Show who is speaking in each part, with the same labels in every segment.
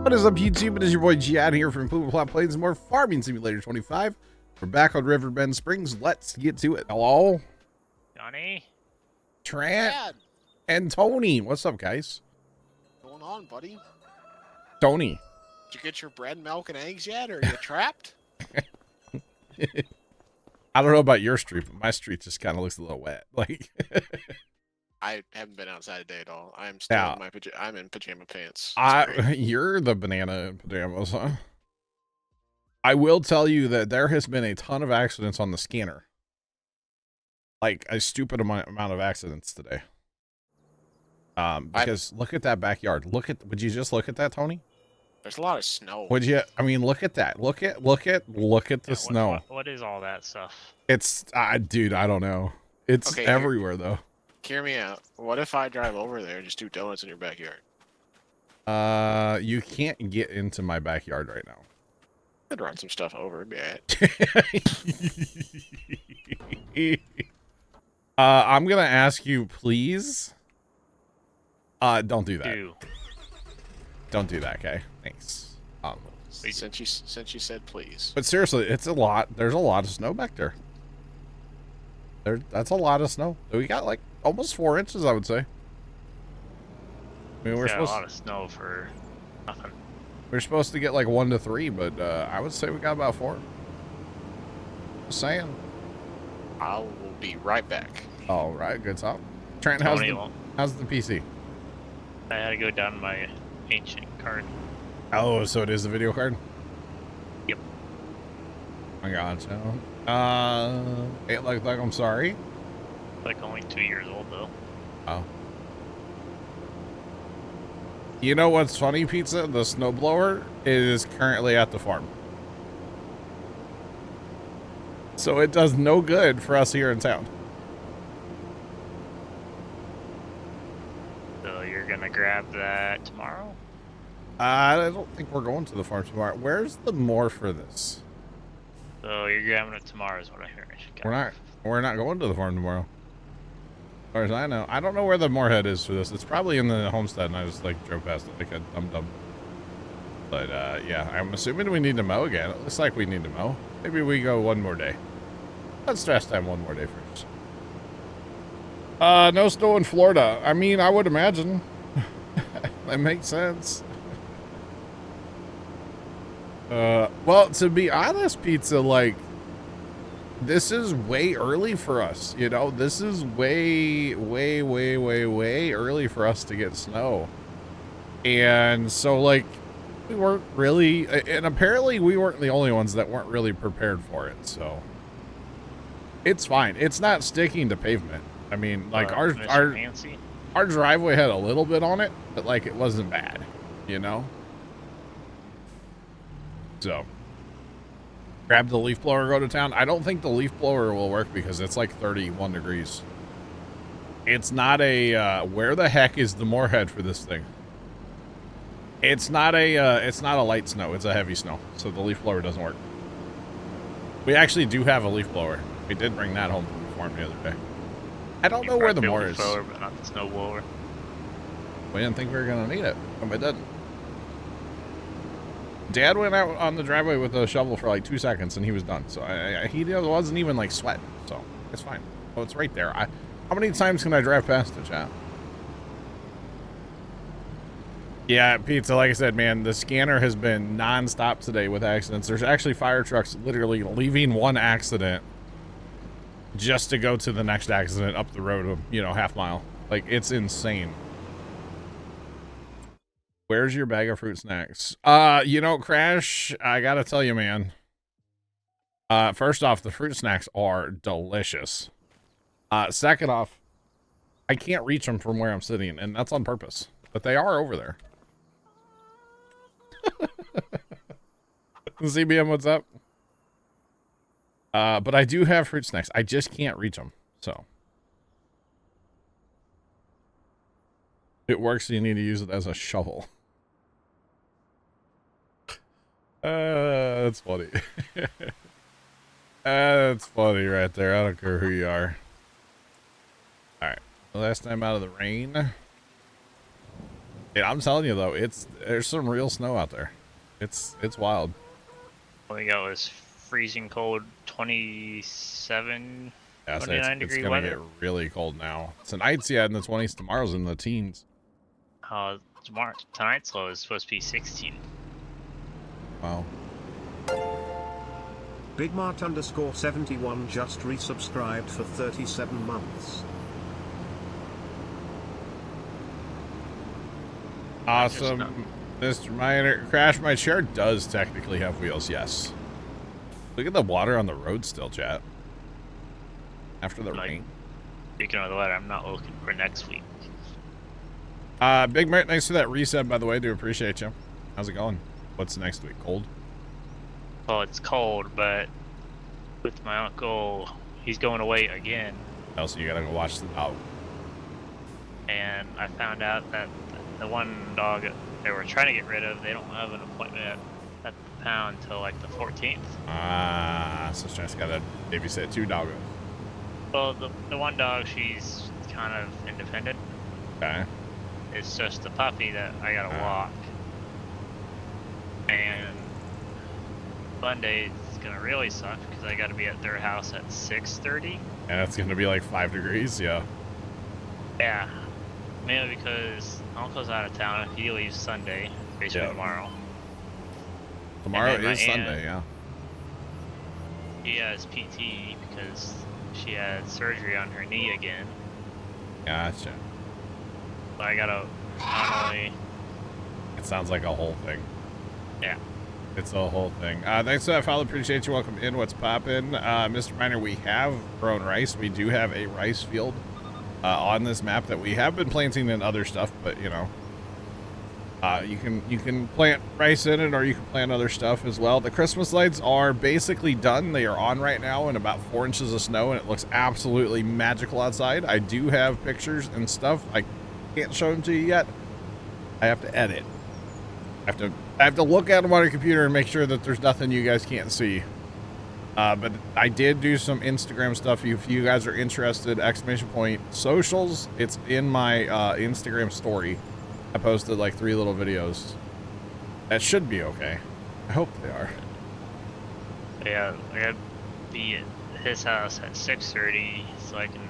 Speaker 1: What is up, YouTube? It is your boy Giad here from Puma, Plow, Plains, more Farming Simulator 25. We're back on Riverbend Springs. Let's get to it. Hello?
Speaker 2: Johnny?
Speaker 1: Trent?
Speaker 3: Dad,
Speaker 1: And Tony. What's up, guys?
Speaker 3: what's going on, buddy?
Speaker 1: Tony.
Speaker 3: Did you get your bread, milk, and eggs yet, or are you trapped?
Speaker 1: I don't know about your street, but my street just kind of looks a little wet. Like,
Speaker 3: I haven't been outside today at all. I'm still
Speaker 1: Yeah.
Speaker 3: in my I'm in pajama pants. It's great.
Speaker 1: you're the banana in pajamas, huh? I will tell you that there has been a ton of accidents on the scanner. Like, a stupid amount of accidents today. Because look at that backyard. Would you just look at that, Tony?
Speaker 3: There's a lot of snow.
Speaker 1: Would you? I mean, look at that. Look at the snow.
Speaker 2: What is all that stuff?
Speaker 1: It's, dude, I don't know. It's
Speaker 3: Okay,
Speaker 1: everywhere though.
Speaker 3: Hear me out. What if I drive over there and just do donuts in your backyard?
Speaker 1: You can't get into my backyard right now.
Speaker 3: I'd run some stuff over. It'd be alright.
Speaker 1: I'm gonna ask you, please. Don't do that. Don't do that, okay? Thanks.
Speaker 3: Since you said please.
Speaker 1: But seriously, it's a lot. There's a lot of snow back there. That's a lot of snow. We got like almost 4 inches, I would say. I mean, we're supposed
Speaker 2: a lot of snow for nothing.
Speaker 1: We're supposed to get like 1 to 3, but I would say we got about 4. Just saying.
Speaker 3: I will be right back.
Speaker 1: All right, good talk. Trent, how's the PC?
Speaker 2: I had to go down my ancient card.
Speaker 1: Oh, so it is the video card?
Speaker 2: Yep.
Speaker 1: I gotcha. Like I'm sorry.
Speaker 2: Like only 2 years old though.
Speaker 1: Oh. You know what's funny, Pizza? The snowblower is currently at the farm. So it does no good for us here in town.
Speaker 2: So you're gonna grab that tomorrow?
Speaker 1: I don't think we're going to the farm tomorrow. Where's the moor for this?
Speaker 2: So you're grabbing it tomorrow is what I heard.
Speaker 1: We're not going to the farm tomorrow. As far as I know. I don't know where the moorhead is for this. It's probably in the homestead, and I just like drove past it like a dum-dum. But yeah, I'm assuming we need to mow again. It looks like we need to mow. Maybe we go one more day. Let's stress time one more day first. No snow in Florida. I mean, I would imagine. That makes sense. Well, to be honest, Pizza, like, this is way early for us, you know? This is way early for us to get snow. And so, like, we weren't really, and apparently we weren't the only ones that weren't really prepared for it, so. It's fine. It's not sticking to pavement. I mean, like, our driveway had a little bit on it, but, like, it wasn't bad, you know? So, grab the leaf blower, go to town. I don't think the leaf blower will work because it's like 31 degrees. It's not a, where the heck is the moorhead for this thing? It's not a light snow. It's a heavy snow. So the leaf blower doesn't work. We actually do have a leaf blower. We did bring that home from the farm the other day. I don't know where the mower is.
Speaker 2: But not the snow blower.
Speaker 1: We didn't think we were going to need it, but we didn't. Dad went out on the driveway with a shovel for like 2 seconds and he was done. So he wasn't even like sweating. So it's fine. Oh, it's right there. How many times can I drive past it, chat? Yeah, Pizza, like I said, man, the scanner has been non-stop today with accidents. There's actually fire trucks literally leaving one accident just to go to the next accident up the road, you know, half mile. Like, it's insane. Where's your bag of fruit snacks? You know, Crash, I gotta tell you, man. First off, the fruit snacks are delicious. Second off, I can't reach them from where I'm sitting, and that's on purpose. But they are over there. CBM, what's up? But I do have fruit snacks. I just can't reach them, so. It works, so you need to use it as a shovel. That's funny. That's funny right there. I don't care who you are. All right. Last time out of the rain. Yeah, I'm telling you though, there's some real snow out there. It's wild.
Speaker 2: All we got was freezing cold, 27,
Speaker 1: Yeah, so
Speaker 2: 29
Speaker 1: it's
Speaker 2: degree
Speaker 1: gonna
Speaker 2: weather.
Speaker 1: get really cold now. Tonight's in the 20s, tomorrow's in the teens.
Speaker 2: Tonight's low is supposed to be 16.
Speaker 1: Wow.
Speaker 4: BigMart_71 just resubscribed for 37 months.
Speaker 1: Awesome, Mr. Miner. Crash, my chair does technically have wheels, yes. Look at the water on the road still, chat. After the rain.
Speaker 2: Speaking of the weather, I'm not looking for next week.
Speaker 1: Big Mert, thanks for that reset, by the way. Do appreciate you. How's it going? What's next week? Cold?
Speaker 2: Well, it's cold, but with my uncle, he's going away again.
Speaker 1: Oh, so you gotta go watch the dog.
Speaker 2: And I found out that the one dog they were trying to get rid of, they don't have an appointment at the pound until like the 14th.
Speaker 1: Ah, so Stress gotta babysit 2 doggos.
Speaker 2: Well, the one dog, she's kind of independent.
Speaker 1: Okay.
Speaker 2: It's just the puppy that I gotta walk. And Monday it's gonna really suck because I gotta be at their house at 6:30.
Speaker 1: And it's gonna be like 5 degrees, yeah.
Speaker 2: Yeah. Mainly because Uncle's out of town. He leaves Sunday, basically tomorrow.
Speaker 1: Tomorrow is Sunday, yeah.
Speaker 2: He has PT because she had surgery on her knee again.
Speaker 1: Gotcha.
Speaker 2: So I gotta not only...
Speaker 1: It sounds like a whole thing.
Speaker 2: Yeah.
Speaker 1: It's a whole thing. Thanks for that follow. Appreciate you. Welcome in. What's poppin'? Mr. Miner, we have grown rice. We do have a rice field on this map that we have been planting in other stuff, but you know, you can plant rice in it, or you can plant other stuff as well. The Christmas lights are basically done. They are on right now in about 4 inches of snow, and it looks absolutely magical outside. I do have pictures and stuff. I can't show them to you yet. I have to edit. I have to look at them on a computer and make sure that there's nothing you guys can't see. But I did do some Instagram stuff. If you guys are interested, !socials. It's in my Instagram story. I posted like 3 little videos. That should be okay. I hope they are.
Speaker 2: Yeah, I gotta be at his house at 6:30 so I can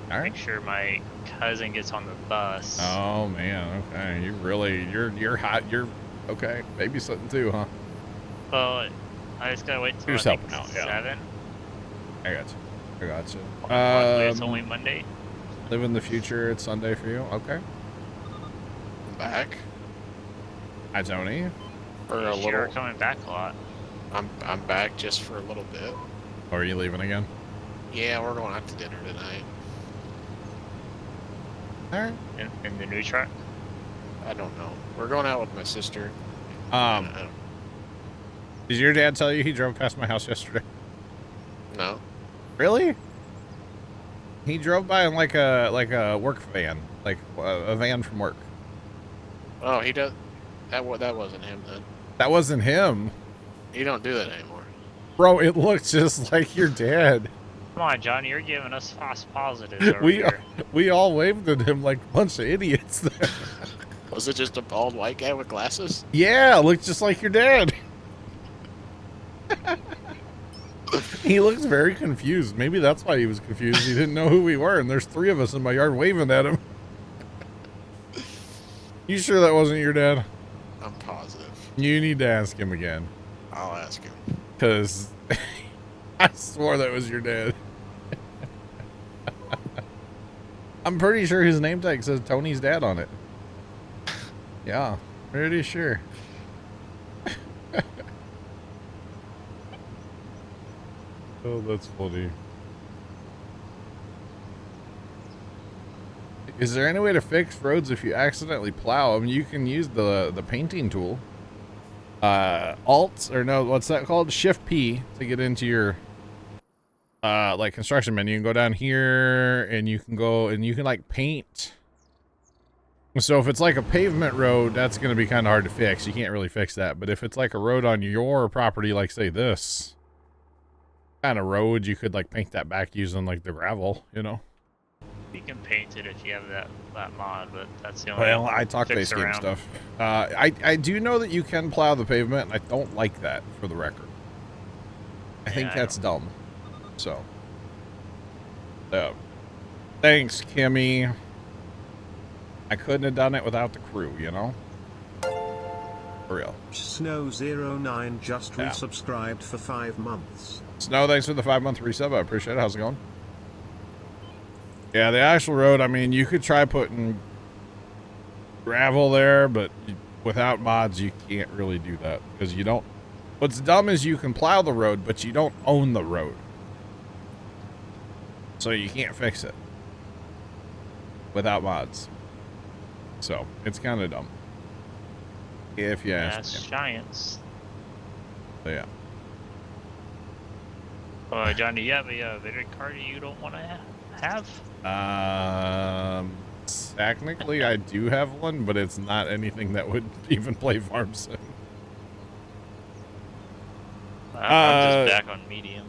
Speaker 2: make sure my cousin gets on the bus.
Speaker 1: Oh man, okay. You're hot. You're okay. Babysitting too, huh?
Speaker 2: Well, I just gotta wait till
Speaker 1: You're just helping out, yeah.
Speaker 2: 7.
Speaker 1: I got you.
Speaker 2: It's only Monday.
Speaker 1: Live in the future. It's Sunday for you. Okay.
Speaker 3: I'm back.
Speaker 1: Hi, Tony.
Speaker 3: For a
Speaker 2: You're
Speaker 3: little.
Speaker 2: coming back a lot.
Speaker 3: I'm back just for a little bit.
Speaker 1: Or are you leaving again?
Speaker 3: Yeah, we're going out to dinner tonight.
Speaker 1: All right.
Speaker 2: In the new truck?
Speaker 3: I don't know. We're going out with my sister.
Speaker 1: Did your dad tell you he drove past my house yesterday?
Speaker 3: No.
Speaker 1: Really? He drove by in like a work van, like a van from work.
Speaker 3: Oh, he does. That wasn't him then.
Speaker 1: That wasn't him.
Speaker 3: You don't do that anymore.
Speaker 1: Bro, it looks just like your dad.
Speaker 2: Come on, Johnny, you're giving us false positives over here.
Speaker 1: We all waved at him like a bunch of idiots there.
Speaker 3: Was it just a bald white guy with glasses?
Speaker 1: Yeah, looks just like your dad. He looks very confused. Maybe that's why he was confused. He didn't know who we were, and there's 3 of us in my yard waving at him. You sure that wasn't your dad?
Speaker 3: I'm positive.
Speaker 1: You need to ask him again.
Speaker 3: I'll ask him.
Speaker 1: Because I swore that was your dad. I'm pretty sure his name tag says Tony's dad on it. Yeah, pretty sure. Oh, that's funny. Is there any way to fix roads if you accidentally plow them? You can use the painting tool. Alt, or no, what's that called? Shift P to get into your like construction menu. You can go down here and you can go and you can like paint. So if it's like a pavement road, that's going to be kind of hard to fix. You can't really fix that. But if it's like a road on your property, like say this kind of road, you could like paint that back using like the gravel, you know?
Speaker 2: You can paint it if you have that mod, but that's the only.
Speaker 1: Well, I talk
Speaker 2: fix
Speaker 1: base game
Speaker 2: around.
Speaker 1: stuff. I do know that you can plow the pavement. And I don't like that, for the record. I think that's dumb. So. Thanks, Kimmy. I couldn't have done it without the crew, you know? For real.
Speaker 4: Snow09 just resubscribed for 5 months.
Speaker 1: Snow, thanks for the 5-month resub. I appreciate it. How's it going? Yeah, the actual road, I mean, you could try putting gravel there, but without mods, you can't really do that. Because you don't... What's dumb is you can plow the road, but you don't own the road. So you can't fix it. Without mods. So, it's kind of dumb. If you ask
Speaker 2: That's
Speaker 1: me.
Speaker 2: giants.
Speaker 1: So, yeah.
Speaker 2: John, do you have a video card you don't want to have?
Speaker 1: Technically, I do have one, but it's not anything that would even play Farm Sim.
Speaker 2: I'm just back on medium.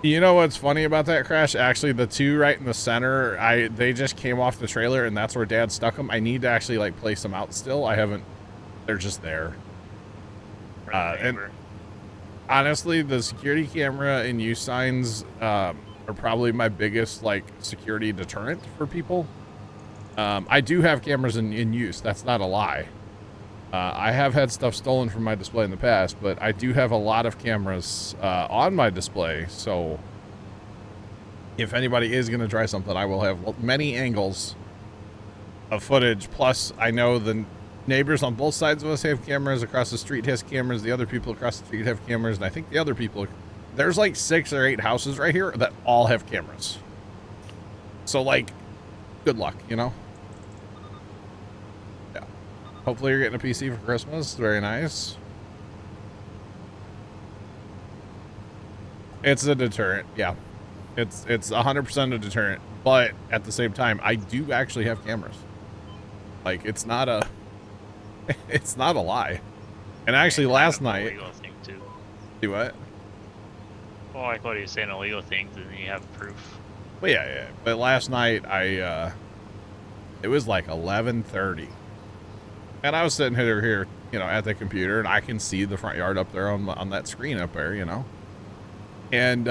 Speaker 1: You know what's funny about that crash? Actually, the two right in the center, they just came off the trailer, and that's where Dad stuck them. I need to actually like place them out still. I haven't. They're just there. And honestly, the security camera and use signs are probably my biggest like security deterrent for people. I do have cameras in use. That's not a lie. I have had stuff stolen from my display in the past, but I do have a lot of cameras on my display. So if anybody is going to try something, I will have many angles of footage. Plus, I know the neighbors on both sides of us have cameras. Across the street has cameras. The other people across the street have cameras. And I think the other people, there's like 6 or 8 houses right here that all have cameras. So like, good luck, you know? Yeah. Hopefully you're getting a PC for Christmas. Very nice. It's a deterrent. Yeah. It's 100% a deterrent. But at the same time, I do actually have cameras. Like, it's not a lie. And actually last night.
Speaker 2: Illegal thing too.
Speaker 1: Do what?
Speaker 2: Well, like what are you saying, illegal things, and then you have proof.
Speaker 1: Well, yeah. But last night, it was like 11:30. And I was sitting here, you know, at the computer, and I can see the front yard up there on that screen up there, you know. And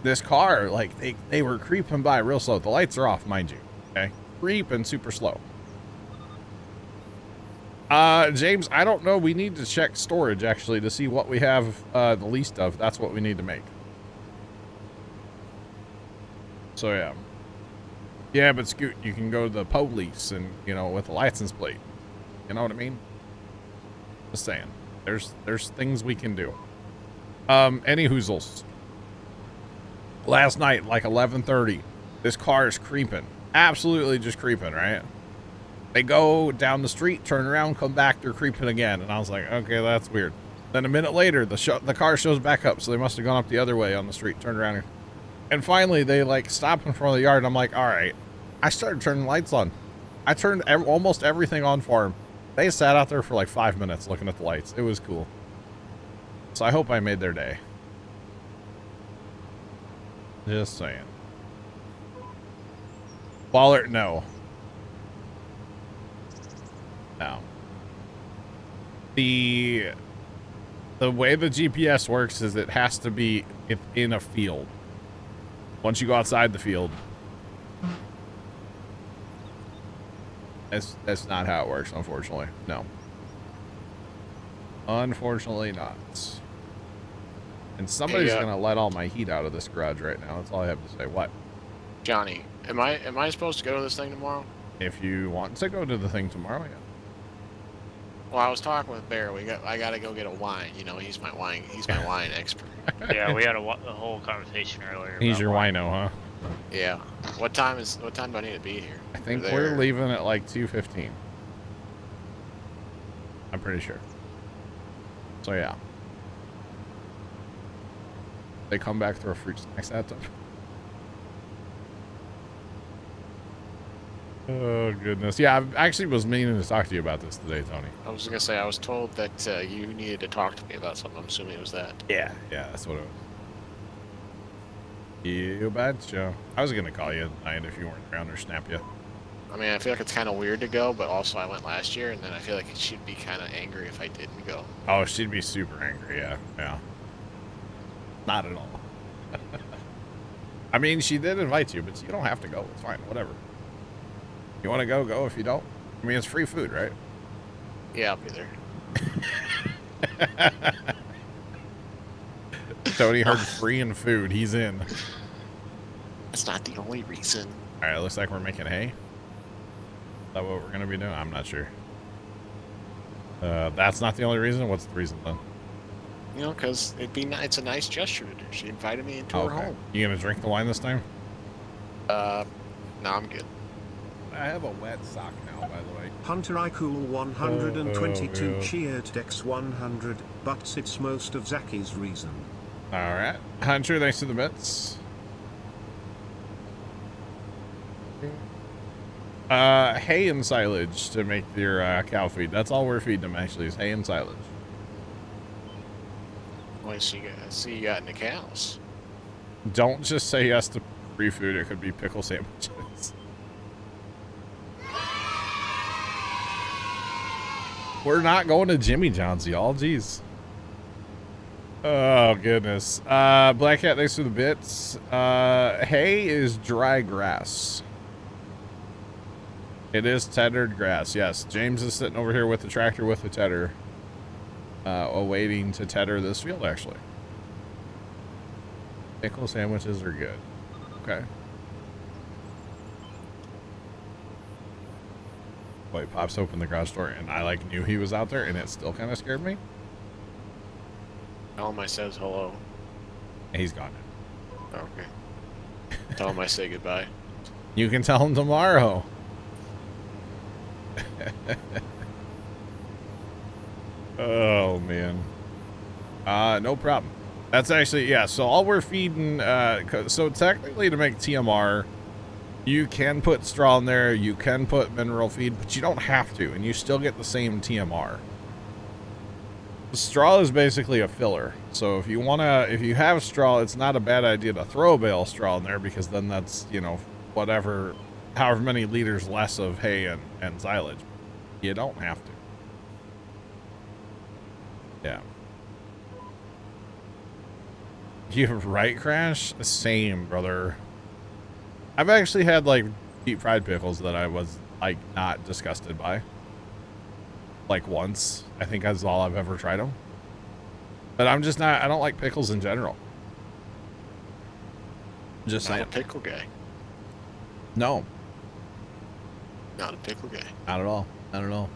Speaker 1: this car, like, they were creeping by real slow. The lights are off, mind you. Okay? Creeping super slow. James, I don't know. We need to check storage, actually, to see what we have the least of. That's what we need to make. So, yeah. Yeah, but Scoot, you can go to the police and, you know, with a license plate. You know what I mean? Just saying. There's things we can do. Any hoozles. Last night, like 11:30, this car is creeping. Absolutely just creeping, right? They go down the street, turn around, come back, they're creeping again. And I was like, okay, that's weird. Then a minute later, the car shows back up, so they must have gone up the other way on the street, turned around. And finally, they, like, stop in front of the yard. I'm like, all right. I started turning lights on. I turned almost everything on for them. They sat out there for, like, 5 minutes looking at the lights. It was cool. So I hope I made their day. Just saying. Waller, no. No. The way the GPS works is it has to be in a field. Once you go outside the field, that's not how it works, unfortunately. No. Unfortunately not. And somebody's gonna let all my heat out of this garage right now. That's all I have to say. What?
Speaker 3: Johnny, am I supposed to go to this thing tomorrow?
Speaker 1: If you want to go to the thing tomorrow, yeah.
Speaker 3: Well, I was talking with Bear. I gotta go get a wine. You know, he's my wine expert.
Speaker 2: Yeah, we had a whole conversation earlier.
Speaker 1: He's
Speaker 2: about
Speaker 1: your
Speaker 2: wine.
Speaker 1: wino, huh?
Speaker 3: Yeah. What time do I need to be here?
Speaker 1: I think we're leaving at like 2:15. I'm pretty sure. So yeah. They come back, throw fruit snacks at them. Oh goodness. Yeah, I actually was meaning to talk to you about this today, Tony.
Speaker 3: I was gonna say I was told that you needed to talk to me about something. I'm assuming it was that.
Speaker 1: Yeah, that's what it was. You betcha. I was gonna call you tonight if you weren't around or snap you.
Speaker 3: I mean, I feel like it's kind of weird to go, but also I went last year, and then I feel like she'd be kind of angry if I didn't go.
Speaker 1: Oh, she'd be super angry. Yeah, yeah. Not at all. I mean, she did invite you, but you don't have to go. It's fine. Whatever. You want to go? Go. If you don't, I mean, it's free food, right?
Speaker 3: Yeah, I'll be there.
Speaker 1: Tony heard free and food. He's in.
Speaker 3: That's not the only reason.
Speaker 1: All right, looks like we're making hay. Is that what we're going to be doing? I'm not sure. That's not the only reason? What's the reason, then?
Speaker 3: You know, because it's a nice gesture to do. She invited me into her home.
Speaker 1: You going to drink the wine this time?
Speaker 3: No, I'm good.
Speaker 1: I have a wet sock now, by the way.
Speaker 4: Hunter iCool 122
Speaker 1: yeah.
Speaker 4: cheered Dex 100, but it's most of Zaki's reason.
Speaker 1: All right. Hunter, thanks to the bits. Hay and silage to make your cow feed. That's all we're feeding them, actually, is hay and silage.
Speaker 3: Well, see you got in the cows.
Speaker 1: Don't just say yes to free food. It could be pickle sandwiches. We're not going to Jimmy John's, y'all. Jeez. Oh, goodness. Black Cat, thanks for the bits. Hay is dry grass. It is tethered grass, yes. James is sitting over here with the tractor with the tether. Awaiting to tether this field, actually. Pickle sandwiches are good. Okay. Boy, pops open the garage door, and I like knew he was out there, and it still kind of scared me.
Speaker 3: Tell him I says hello.
Speaker 1: He's gone.
Speaker 3: Okay. Tell him I say goodbye.
Speaker 1: You can tell him tomorrow. Oh, man. No problem. That's actually, yeah, so all we're feeding, so technically to make TMR, you can put straw in there, you can put mineral feed, but you don't have to, and you still get the same TMR. The straw is basically a filler, so if you have straw, it's not a bad idea to throw a bale of straw in there, because then that's, you know, however many liters less of hay and silage. You don't have to. Yeah. You're right, Crash? Same, brother. I've actually had, like, deep fried pickles that I was, like, not disgusted by. Like, once. I think that's all I've ever tried them. But I'm just not, I don't like pickles in general. Just
Speaker 3: Not
Speaker 1: saying.
Speaker 3: a pickle guy.
Speaker 1: No.
Speaker 3: Not a pickle guy.
Speaker 1: Not at all. Not at all.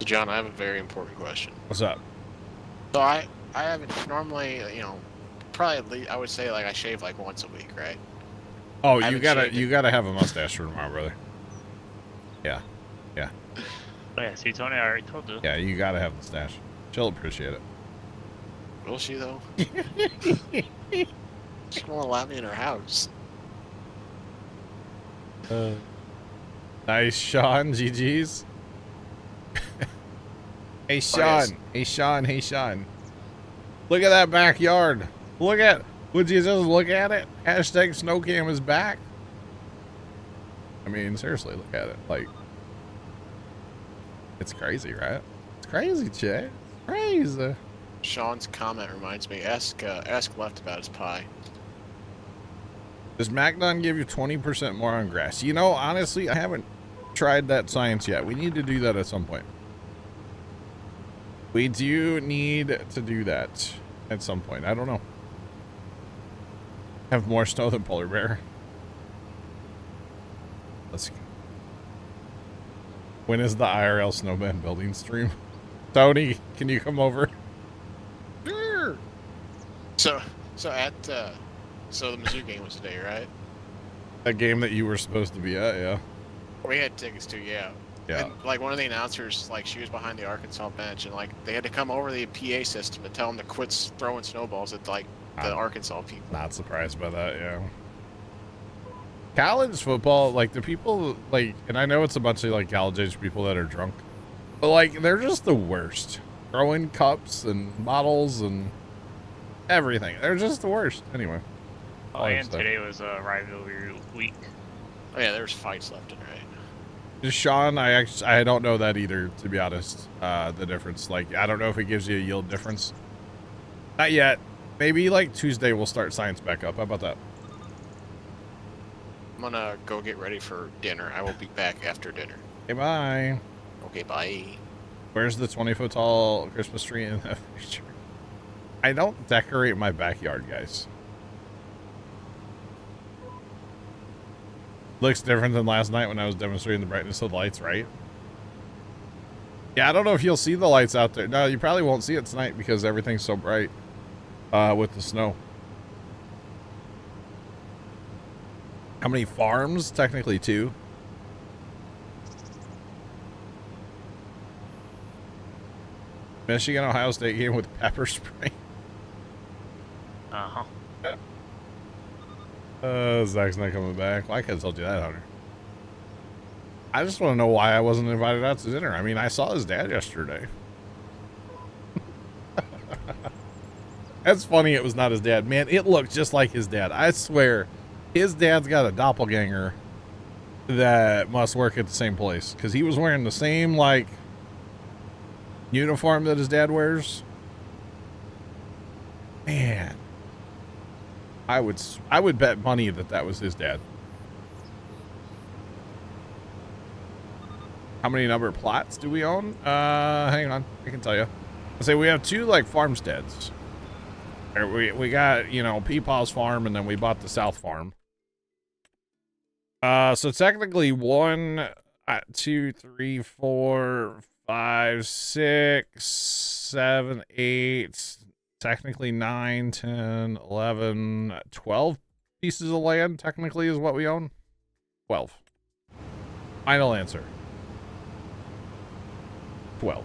Speaker 3: So, John, I have a very important question.
Speaker 1: What's up?
Speaker 3: So I haven't normally, you know, probably I would say like I shave like once a week, right?
Speaker 1: Oh,
Speaker 3: I
Speaker 1: you gotta have a mustache for tomorrow, brother. Yeah. Yeah.
Speaker 2: Oh yeah, see Tony, I already told you.
Speaker 1: Yeah, you gotta have the stash. She'll appreciate it.
Speaker 3: Will she though? She won't allow me in her house.
Speaker 1: Nice, Sean. GG's. Hey, Sean. Hey, Sean. Hey, Sean. Look at that backyard. Would you just look at it? Hashtag snowcam is back. I mean, seriously, look at it. Like, it's crazy, right? It's crazy, Jay. It's crazy.
Speaker 3: Sean's comment reminds me. Ask Left about his pie.
Speaker 1: Does MacDon give you 20% more on grass? You know, honestly, I haven't tried that science yet. We need to do that at some point. We do need to do that at some point. I don't know. Have more snow than polar bear. When is the IRL snowman building stream? Tony, can you come over? Sure.
Speaker 3: So the Mizzou game was today, right?
Speaker 1: A game that you were supposed to be at, yeah.
Speaker 3: We had tickets to, yeah.
Speaker 1: Yeah.
Speaker 3: And, like, one of the announcers, like, she was behind the Arkansas bench, and, like, they had to come over the PA system to tell them to quit throwing snowballs at, like, the Arkansas people.
Speaker 1: Not surprised by that, yeah. College football, like, the people, like, and I know it's a bunch of, like, college-age people that are drunk, but, like, they're just the worst. Throwing cups and bottles and everything. They're just the worst. Anyway.
Speaker 2: Oh, and today was a rivalry week.
Speaker 3: Oh yeah, there's fights left and right.
Speaker 1: Just Sean, I don't know that either, to be honest. The difference, like, I don't know if it gives you a yield difference. Not yet. Maybe like Tuesday we'll start science back up. How about that?
Speaker 3: I'm gonna go get ready for dinner. I will be back after dinner.
Speaker 1: Okay, bye.
Speaker 3: Okay, bye.
Speaker 1: Where's the 20-foot tall Christmas tree in the picture? I don't decorate my backyard, guys. Looks different than last night when I was demonstrating the brightness of the lights, right? Yeah, I don't know if you'll see the lights out there. No, you probably won't see it tonight because everything's so bright with the snow. How many farms? Technically 2. Michigan, Ohio State game with pepper spray.
Speaker 2: Uh-huh.
Speaker 1: Zach's not coming back. Well, I could have told you that, Hunter. I just want to know why I wasn't invited out to dinner. I mean, I saw his dad yesterday. That's funny it was not his dad. Man, it looked just like his dad. I swear, his dad's got a doppelganger that must work at the same place. Because he was wearing the same, like, uniform that his dad wears. Man. I would bet money that that was his dad. How many number of plots do we own? Hang on, I can tell you. I say we have 2 like farmsteads. We got, you know, Peepaw's farm, and then we bought the South farm. So technically 1, 2, 3, 4, 5, 6, 7, 8. Technically 9, 10, 11, 12 pieces of land technically is what we own. 12. Final answer. 12.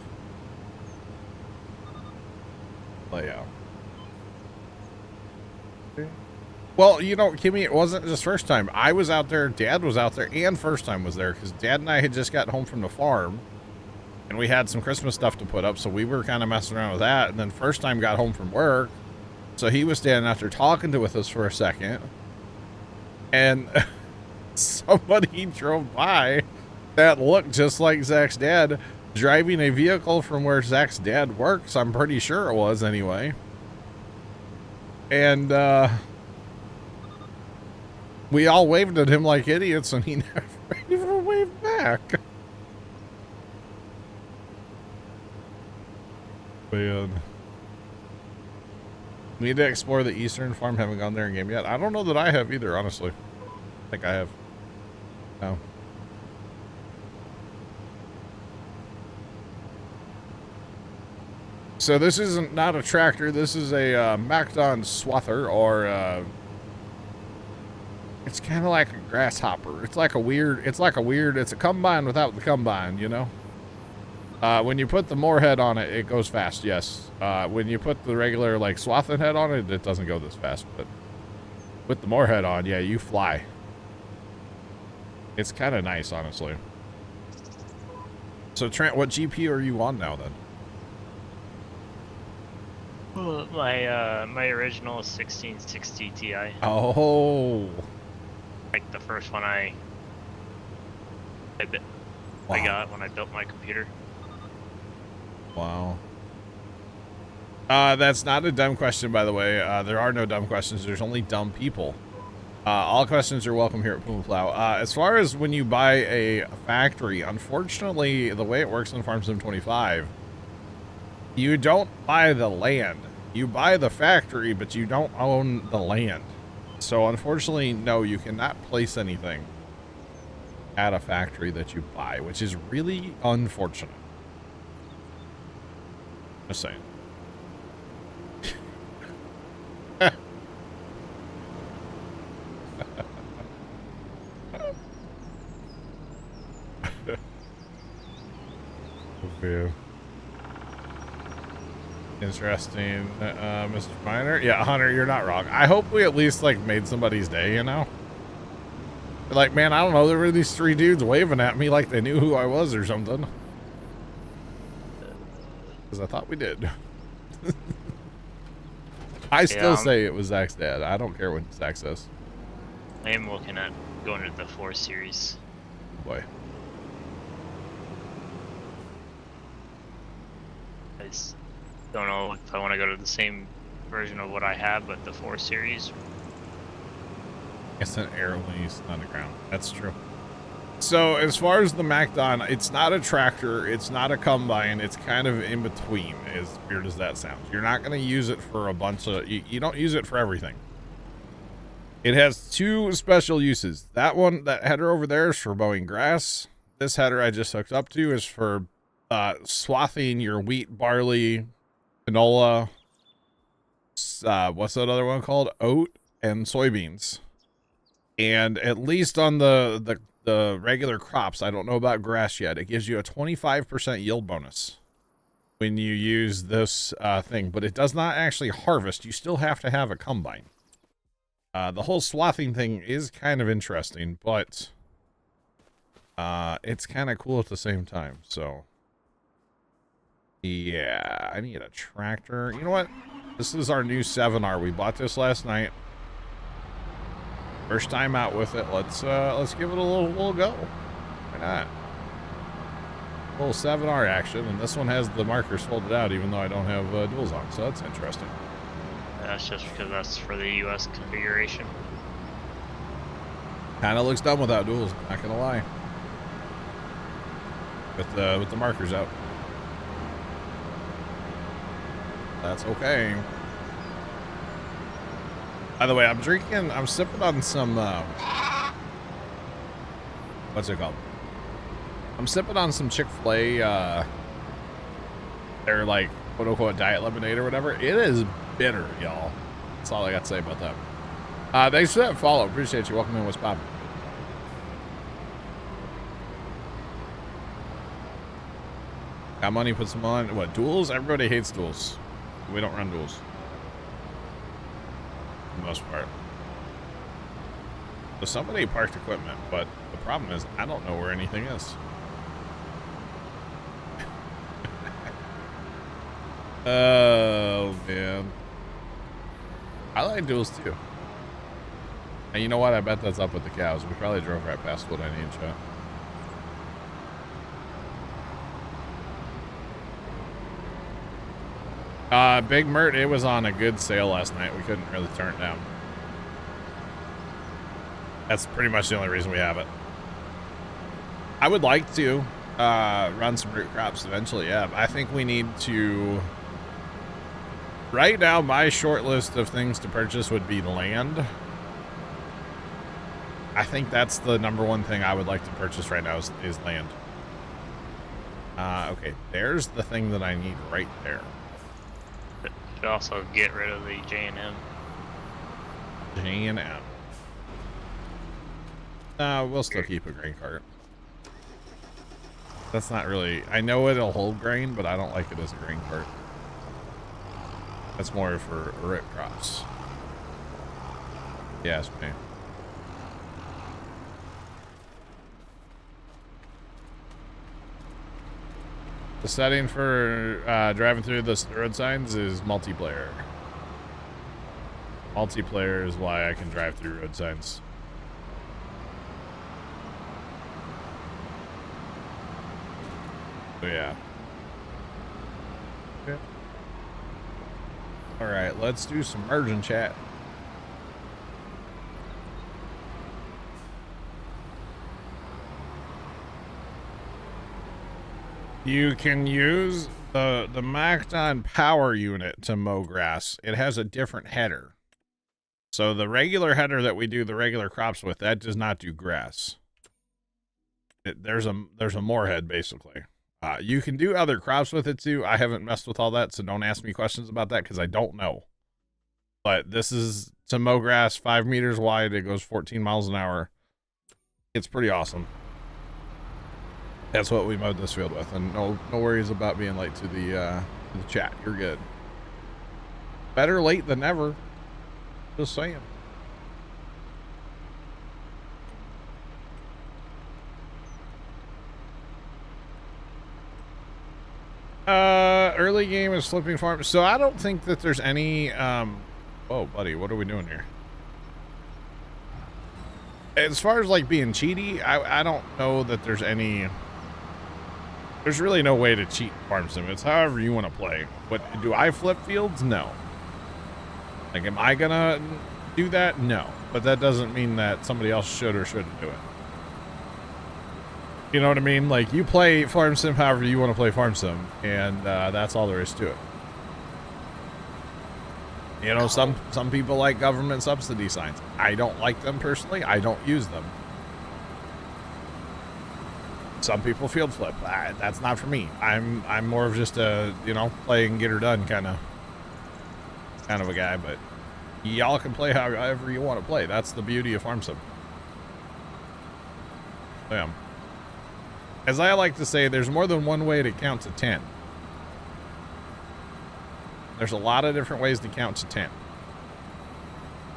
Speaker 1: Layout. Well, you know, Kimmy, it wasn't just first time. I was out there, Dad was out there, and first time was there because Dad and I had just got home from the farm. And we had some Christmas stuff to put up, so we were kind of messing around with that. And then first time got home from work, so he was standing out there talking with us for a second. And somebody drove by that looked just like Zach's dad, driving a vehicle from where Zach's dad works. I'm pretty sure it was anyway. And we all waved at him like idiots, and he never even waved back. Man. Need to explore the eastern farm. Haven't gone there in game yet. I don't know that I have either, honestly. I think I have. No. So this isn't not a tractor. This is a Macdon swather, or it's kind of like a grasshopper. It's like a weird. It's a combine without the combine, you know. When you put the moorhead on it, it goes fast, yes. When you put the regular, like, swathing head on it, it doesn't go this fast. But with the moorhead on, yeah, you fly. It's kind of nice, honestly. So, Trent, what GP are you on now, then?
Speaker 2: Well, my original 1660 Ti.
Speaker 1: Oh.
Speaker 2: Like the first one I got when I built my computer.
Speaker 1: Wow. That's not a dumb question, by the way. There are no dumb questions. There's only dumb people. All questions are welcome here at Puma Plow. As far as when you buy a factory, unfortunately, the way it works in Farm Sim 25, you don't buy the land. You buy the factory, but you don't own the land. So, unfortunately, no, you cannot place anything at a factory that you buy, which is really unfortunate. Just saying. Okay. Interesting, Mr. Miner. Yeah, Hunter, you're not wrong. I hope we at least, like, made somebody's day, you know? Like, man, I don't know, there were these 3 dudes waving at me like they knew who I was or something. Because I thought we did. I still
Speaker 2: Yeah,
Speaker 1: say it was Zach's dad. I don't care what Zach says.
Speaker 2: I am looking at going to the 4 Series.
Speaker 1: Boy.
Speaker 2: I just don't know if I want to go to the same version of what I have, but the 4 Series.
Speaker 1: It's an air lease, not a ground. That's true. So as far as the MacDon, it's not a tractor, it's not a combine, it's kind of in between, as weird as that sounds. You're not going to use it for a bunch of, you don't use it for everything. It has 2 special uses. That one, that header over there is for mowing grass. This header I just hooked up to is for swathing your wheat, barley, canola, what's that other one called? Oat and soybeans. And at least on the regular crops, I don't know about grass yet, it gives you a 25% yield bonus when you use this thing, but it does not actually harvest. You still have to have a combine. The whole swathing thing is kind of interesting, but it's kind of cool at the same time. So yeah, I need a tractor. You know what? This is our new 7R. We bought this last night. First time out with it. Let's give it a little go. Why not? A little 7R action, and this one has the markers folded out, even though I don't have duals on, so that's interesting.
Speaker 2: That's just because that's for the US configuration.
Speaker 1: Kind of looks dumb without duals, not gonna lie. With the markers out. That's okay. By the way, I'm sipping on some, what's it called? I'm sipping on some Chick-fil-A, they're like, quote unquote, diet lemonade or whatever. It is bitter, y'all. That's all I got to say about that. Thanks for that follow. Appreciate you. Welcome in. What's poppin'? Got money, put some on. What, duels? Everybody hates duels. We don't run duels. For the most part. So somebody parked equipment, but the problem is I don't know where anything is. Oh, man. I like duels too. And you know what? I bet that's up with the cows. We probably drove right past what I need, chat. Big Mert, it was on a good sale last night. We couldn't really turn it down. That's pretty much the only reason we have it. I would like to run some root crops eventually, yeah. I think we need to... Right now, my short list of things to purchase would be land. I think that's the #1 thing I would like to purchase right now is land. Okay, there's the thing that I need right there.
Speaker 2: Should also get rid of the J&M.
Speaker 1: J&M. We'll still keep a grain cart. That's not really... I know it'll hold grain, but I don't like it as a grain cart. That's more for root crops. Yes, man. The setting for driving through the road signs is multiplayer. Multiplayer is why I can drive through road signs. So yeah. Okay. All right, let's do some merging chat. You can use the MacDon power unit to mow grass. It has a different header. So the regular header that we do the regular crops with, that does not do grass. There's a moorhead basically. You can do other crops with it too. I haven't messed with all that, so don't ask me questions about that because I don't know. But this is to mow grass, 5 meters wide. It goes 14 miles an hour. It's pretty awesome. That's what we mowed this field with, and no worries about being late to the chat. You're good. Better late than never. Just saying. Early game is flipping farm. So I don't think that there's any Whoa, buddy, what are we doing here? As far as like being cheaty, I don't know that there's really no way to cheat Farm Sim. It's however you want to play. What do I flip fields? No. Like, am I gonna do that? No. But that doesn't mean that somebody else should or shouldn't do it. You know what I mean? Like, you play Farm Sim however you want to play Farm Sim, and that's all there is to it. You know, some people like government subsidy signs. I don't like them personally. I don't use them. Some people field flip. That's not for me. I'm more of just a, you know, play and get her done kind of a guy. But y'all can play however you want to play. That's the beauty of Farm Sim. Yeah. As I like to say, there's more than one way to count to 10. There's a lot of different ways to count to 10.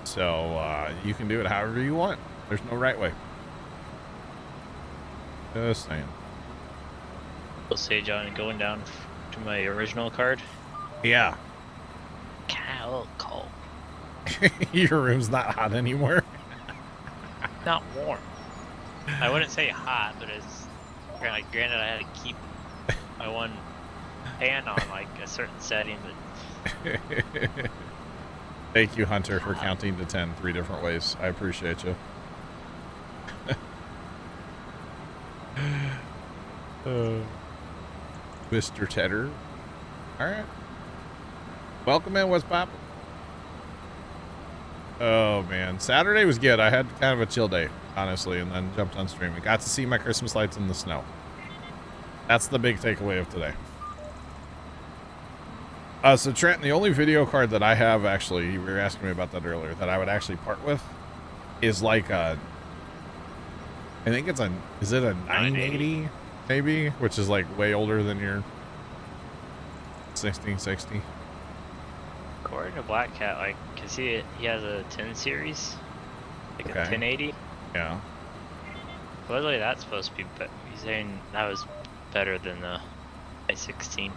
Speaker 1: So, you can do it however you want. There's no right way. Just saying.
Speaker 2: We'll say, John, going down to my original card.
Speaker 1: Yeah.
Speaker 2: Cold.
Speaker 1: Your room's not hot anymore.
Speaker 2: Not warm. I wouldn't say hot, but it's like, granted, I had to keep my one pan on like a certain setting, but.
Speaker 1: Thank you, Hunter, for counting to 10 3 different ways. I appreciate you. Mr. Tedder. All right. Welcome in. What's poppin'? Oh, man. Saturday was good. I had kind of a chill day, honestly, and then jumped on stream. I got to see my Christmas lights in the snow. That's the big takeaway of today. So Trent, the only video card that I have, actually, you were asking me about that earlier, that I would actually part with is like a, I think it's is it a 980 maybe? Which is like way older than your 1660.
Speaker 2: According to Black Cat, like, cause he has a 10 series, like
Speaker 1: Okay.
Speaker 2: a 1080.
Speaker 1: Yeah.
Speaker 2: Supposedly that's supposed to be, but he's saying that was better than the i16.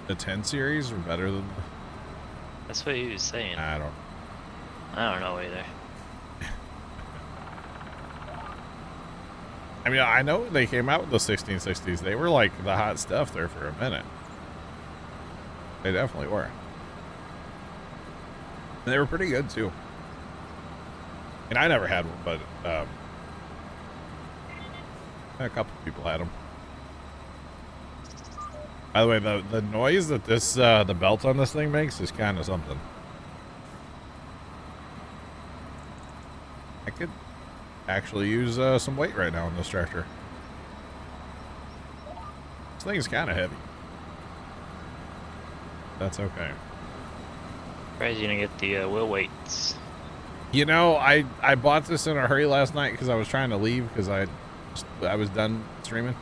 Speaker 1: The 10 series are better than
Speaker 2: That's what he was saying.
Speaker 1: I don't
Speaker 2: know either.
Speaker 1: I mean, I know they came out with the 1660s. They were like the hot stuff there for a minute. They definitely were. And they were pretty good too. And I never had one, but a couple people had them. By the way, the noise that this the belt on this thing makes is kind of something. I could actually use some weight right now in this tractor. This thing is kind of heavy. That's okay.
Speaker 2: Surprised you didn't get the wheel weights.
Speaker 1: You know, I bought this in a hurry last night because I was trying to leave because I was done streaming.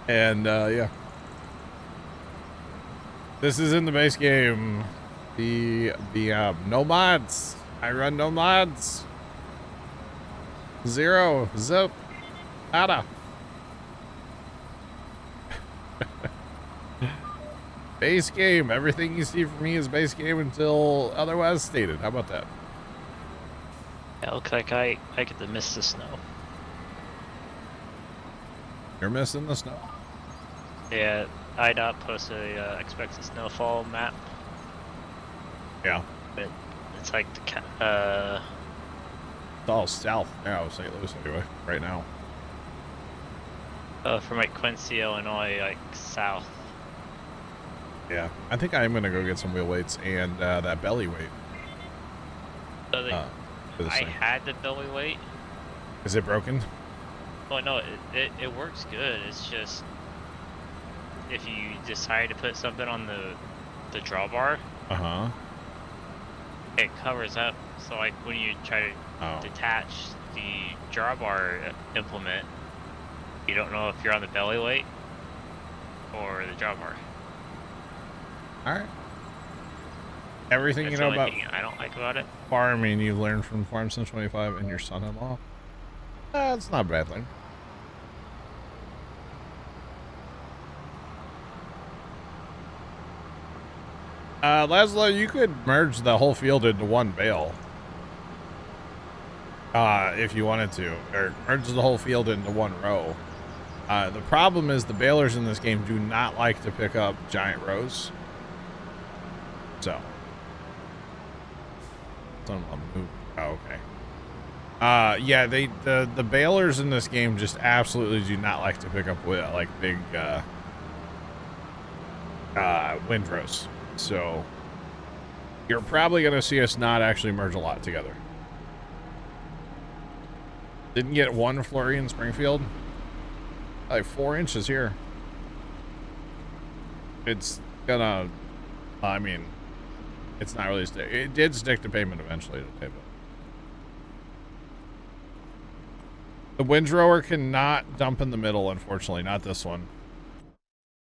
Speaker 1: And yeah, this is in the base game. The no mods. I run no mods. 0 zip nada. Base game. Everything you see from me is base game until otherwise stated. How about that?
Speaker 2: Yeah, looks like I get to miss the snow.
Speaker 1: You're missing the snow.
Speaker 2: Yeah, IDOT posted a expected snowfall map.
Speaker 1: Yeah.
Speaker 2: But it's like
Speaker 1: It's all south now, St. Louis anyway, right now.
Speaker 2: From like Quincy, Illinois, like south.
Speaker 1: Yeah. I think I'm going to go get some wheel weights and that belly weight.
Speaker 2: So
Speaker 1: for this
Speaker 2: I
Speaker 1: thing.
Speaker 2: had the belly weight.
Speaker 1: Is it broken?
Speaker 2: Oh no, it works good. It's just if you decide to put something on the drawbar,
Speaker 1: Uh-huh.
Speaker 2: it covers up. So like when you try to detach the drawbar implement, you don't know if you're on the belly weight or the drawbar.
Speaker 1: All right. Everything
Speaker 2: That's
Speaker 1: you
Speaker 2: the
Speaker 1: know
Speaker 2: only
Speaker 1: about
Speaker 2: thing I don't like about it.
Speaker 1: farming you learned from Farm Sim 25 and your son-in-law. That's not a bad thing. Laszlo, you could merge the whole field into one bale. If you wanted to, or merge the whole field into one row. The problem is the balers in this game do not like to pick up giant rows. So. Some of them move. Oh, okay. Yeah, the balers in this game just absolutely do not like to pick up like big windrows. So you're probably going to see us not actually merge a lot together. Didn't get one flurry in Springfield. Like 4 inches here. It's gonna, I mean, it's not really stick. It did stick to pavement eventually today, but the windrower cannot dump in the middle, unfortunately. Not this one.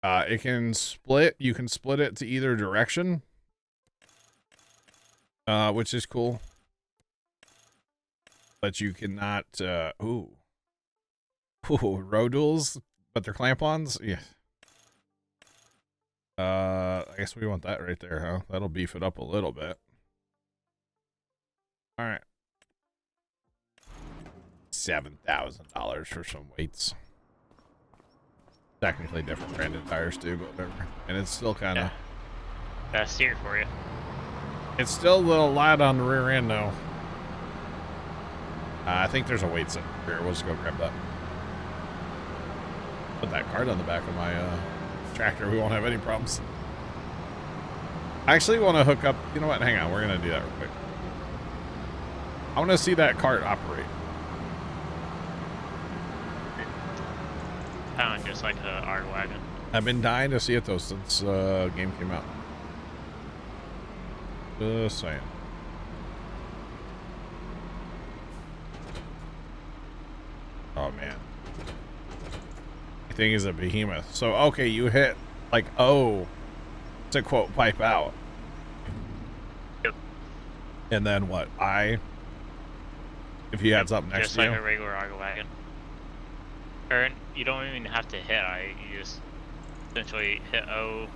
Speaker 1: It can split. You can split it to either direction, which is cool. But you cannot, ooh, row duals, but they're clamp-ons? Yeah. I guess we want that right there, huh? That'll beef it up a little bit. All right. $7,000 for some weights. Technically different branded tires too, but whatever. And it's still kind of...
Speaker 2: Best steer for you.
Speaker 1: It's still a little light on the rear end, though. I think there's a weight set here. We'll just go grab that. Put that card on the back of my tractor. We won't have any problems. I actually want to hook up. You know what? Hang on. We're going to do that real quick. I want to see that cart operate.
Speaker 2: Kind of just like a art wagon.
Speaker 1: I've been dying to see it, though, since game came out. Just saying. Oh, man. The thing is a behemoth. So, okay, you hit, like, O to, quote, pipe out.
Speaker 2: Yep.
Speaker 1: And then what? I? If he heads up next
Speaker 2: just
Speaker 1: to you?
Speaker 2: like a regular art wagon. Or you don't even have to hit I. You just essentially hit O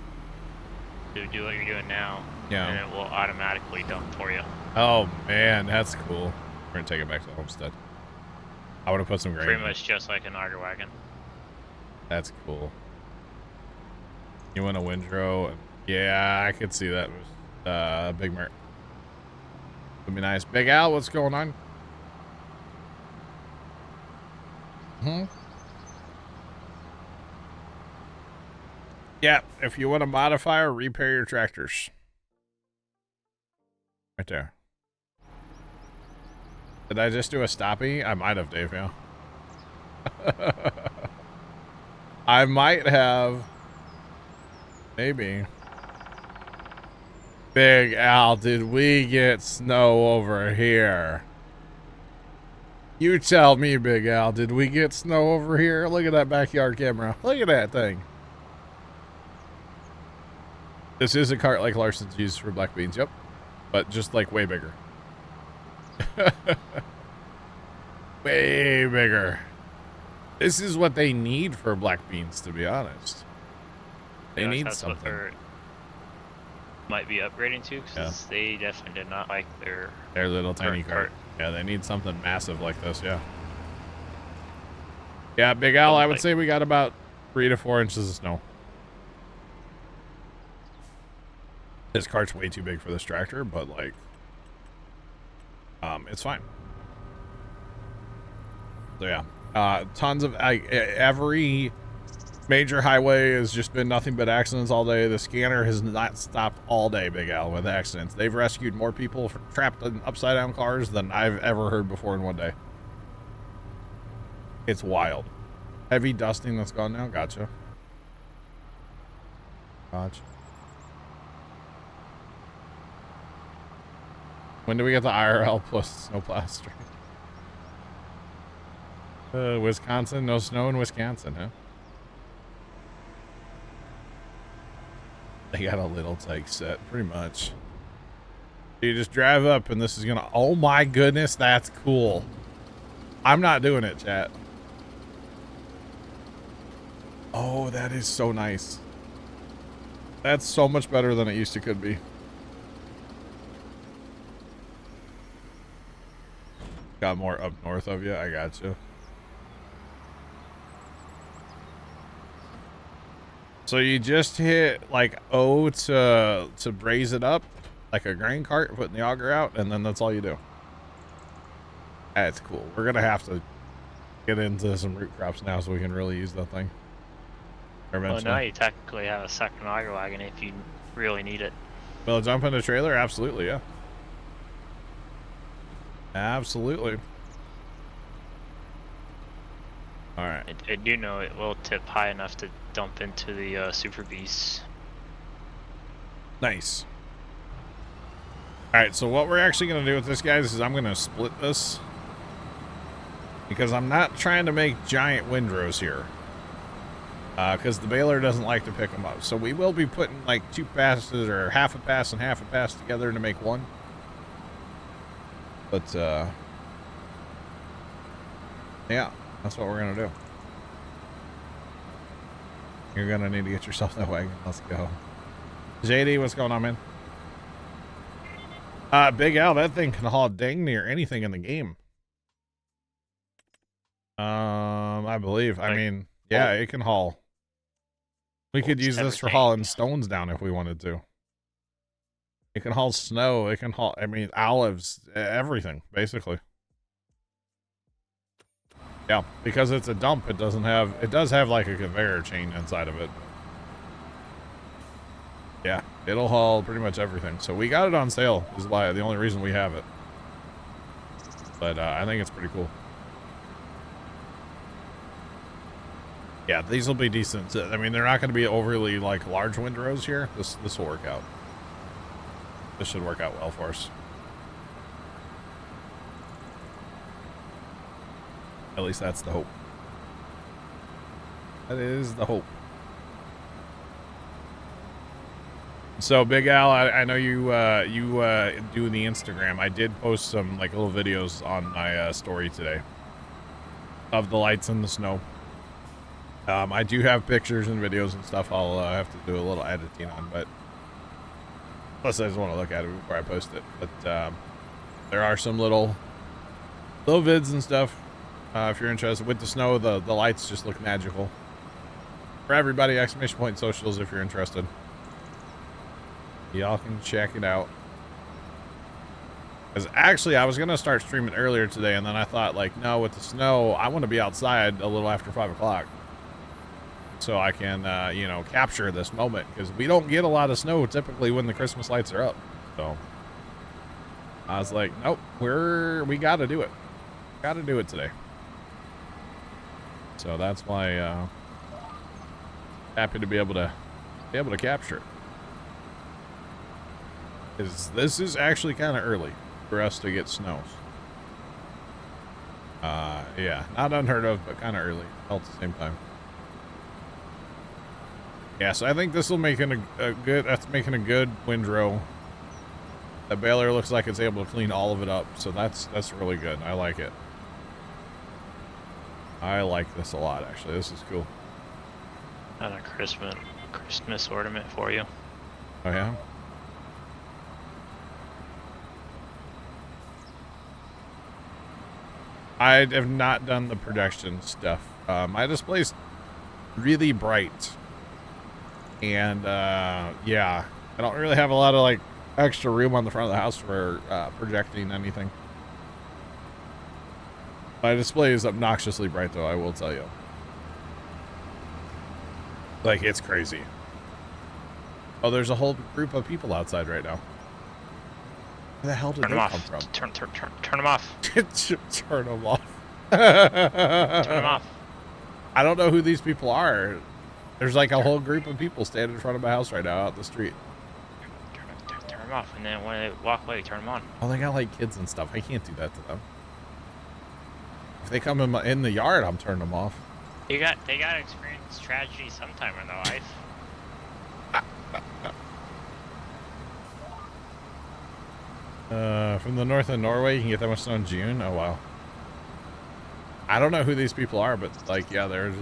Speaker 2: to do what you're doing now.
Speaker 1: Yeah.
Speaker 2: And it will automatically dump for you.
Speaker 1: Oh, man, that's cool. We're going to take it back to Homestead. I want to put some grain.
Speaker 2: Pretty much just like an auger wagon.
Speaker 1: That's cool. You want a windrow? Yeah, I could see that. Big Mert. Would be nice. Big Al, what's going on? Yeah, if you want to modify or repair your tractors. Right there. Did I just do a stoppie? I might have, Dave, yeah. I might have. Maybe. Big Al, did we get snow over here? You tell me, Big Al, did we get snow over here? Look at that backyard camera. Look at that thing. This is a cart like Larson's used for black beans, yep. But just like way bigger. Way bigger. This is what they need for black beans, to be honest. They need
Speaker 2: that's
Speaker 1: something.
Speaker 2: What they're might be upgrading to, because they definitely did not like their
Speaker 1: little tiny cart. Yeah, they need something massive like this, yeah. Yeah, Big Al, I would say we got about 3 to 4 inches of snow. This cart's way too big for this tractor, but like, it's fine. So yeah, tons of every major highway has just been nothing but accidents all day. The scanner has not stopped all day, Big Al, with accidents. They've rescued more people trapped in upside down cars than I've ever heard before in one day. It's wild. Heavy dusting that's gone now. Gotcha. Gotcha. When do we get the IRL plus snow plaster? Wisconsin, no snow in Wisconsin, huh? They got a little take set, pretty much. You just drive up and this is gonna, oh my goodness, that's cool. I'm not doing it, chat. Oh, that is so nice. That's so much better than it used to could be. Got more up north of you. I got you. So you just hit like O to braze it up like a grain cart, putting the auger out, and then that's all you do. That's cool. We're gonna have to get into some root crops now so we can really use that thing.
Speaker 2: Well, now you technically have a second auger wagon if you really need it.
Speaker 1: Well, jump in a trailer? Absolutely, yeah. Absolutely. Alright.
Speaker 2: I do know it will tip high enough to dump into the Super Beasts.
Speaker 1: Nice. Alright, so what we're actually going to do with this, guys, is I'm going to split this. Because I'm not trying to make giant windrows here. Because the baler doesn't like to pick them up. So we will be putting like 2 passes, or half a pass and half a pass together to make one. But, yeah, that's what we're going to do. You're going to need to get yourself that wagon. Let's go. JD, what's going on, man? Big Al, that thing can haul dang near anything in the game. I believe. I mean, yeah, it can haul. We could use this for hauling stones down if we wanted to. It can haul snow. It can haul, I mean, olives, everything, basically. Yeah, because it's a dump, it doesn't have, it does have like a conveyor chain inside of it. Yeah, it'll haul pretty much everything. So we got it on sale, is why the only reason we have it. But I think it's pretty cool. Yeah, these will be decent. I mean, they're not going to be overly like large windrows here. This will work out. This should work out well for us. At least that's the hope. That is the hope. So Big Al, I know you do the Instagram. I did post some like little videos on my story today of the lights in the snow. I do have pictures and videos and stuff I'll have to do a little editing on, but plus I just want to look at it before I post it. But there are some little vids and stuff if you're interested. With the snow, the lights just look magical. For everybody, exclamation point socials if you're interested. Y'all can check it out. Because actually, I was going to start streaming earlier today, and then I thought, like, no, with the snow, I want to be outside a little after 5 o'clock. So I can, you know, capture this moment. Because we don't get a lot of snow typically when the Christmas lights are up. So I was like, nope, we got to do it. Got to do it today. So that's why happy to be able to capture it. This is actually kind of early for us to get snows. Yeah, not unheard of, but kind of early all at the same time. Yeah, so I think this will make a good. That's making a good windrow. The baler looks like it's able to clean all of it up, so that's really good. I like it. I like this a lot, actually. This is cool.
Speaker 2: Got a Christmas ornament for you.
Speaker 1: Oh yeah. I have not done the production stuff. My display's really bright. And, yeah, I don't really have a lot of, like, extra room on the front of the house for projecting anything. My display is obnoxiously bright, though, I will tell you. Like, it's crazy. Oh, there's a whole group of people outside right now. Where the hell did they come from?
Speaker 2: Turn them off.
Speaker 1: Turn them off.
Speaker 2: Turn them off.
Speaker 1: I don't know who these people are. There's like a whole group of people standing in front of my house right now out the street.
Speaker 2: Turn them off, and then when they walk away, turn them on.
Speaker 1: Oh, they got like kids and stuff. I can't do that to them. If they come in the yard, I'm turning them off.
Speaker 2: They got to experience tragedy sometime in their life.
Speaker 1: From the north of Norway, you can get that much snow in June. Oh wow. I don't know who these people are, but like, yeah, they're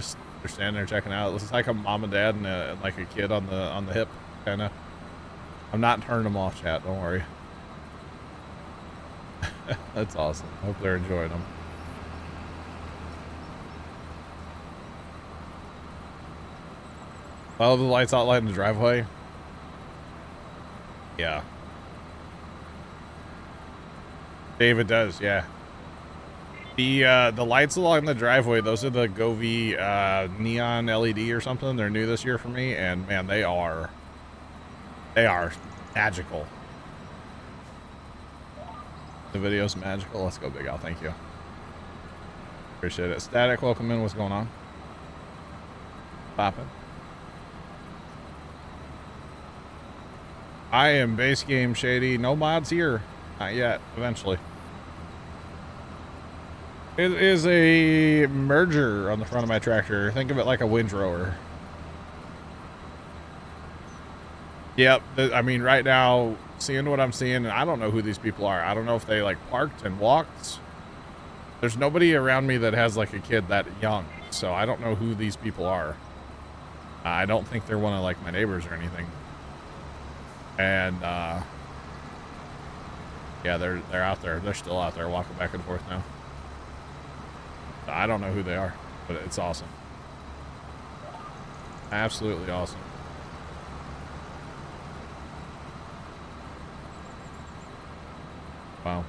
Speaker 1: standing there checking out. It looks like a mom and dad and like a kid on the hip. kind of. I'm not turning them off, chat. Don't worry. That's awesome. Hope they're enjoying them. Oh, the lights outline the driveway. Yeah. David does, yeah. The lights along the driveway, those are the Govee neon LED or something. They're new this year for me, and man, they are magical. The video's magical. Let's go, Big Al. Thank you. Appreciate it. Static, welcome in. What's going on? Poppin'. I am base game shady. No mods here. Not yet. Eventually. It is a merger on the front of my tractor. Think of it like a windrower. Yep. I mean, right now, seeing what I'm seeing, and I don't know who these people are. I don't know if they like parked and walked. There's nobody around me that has like a kid that young, so I don't know who these people are. I don't think they're one of like my neighbors or anything. And yeah, they're out there. They're still out there walking back and forth now. I don't know who they are, but it's awesome. Absolutely awesome. Wow.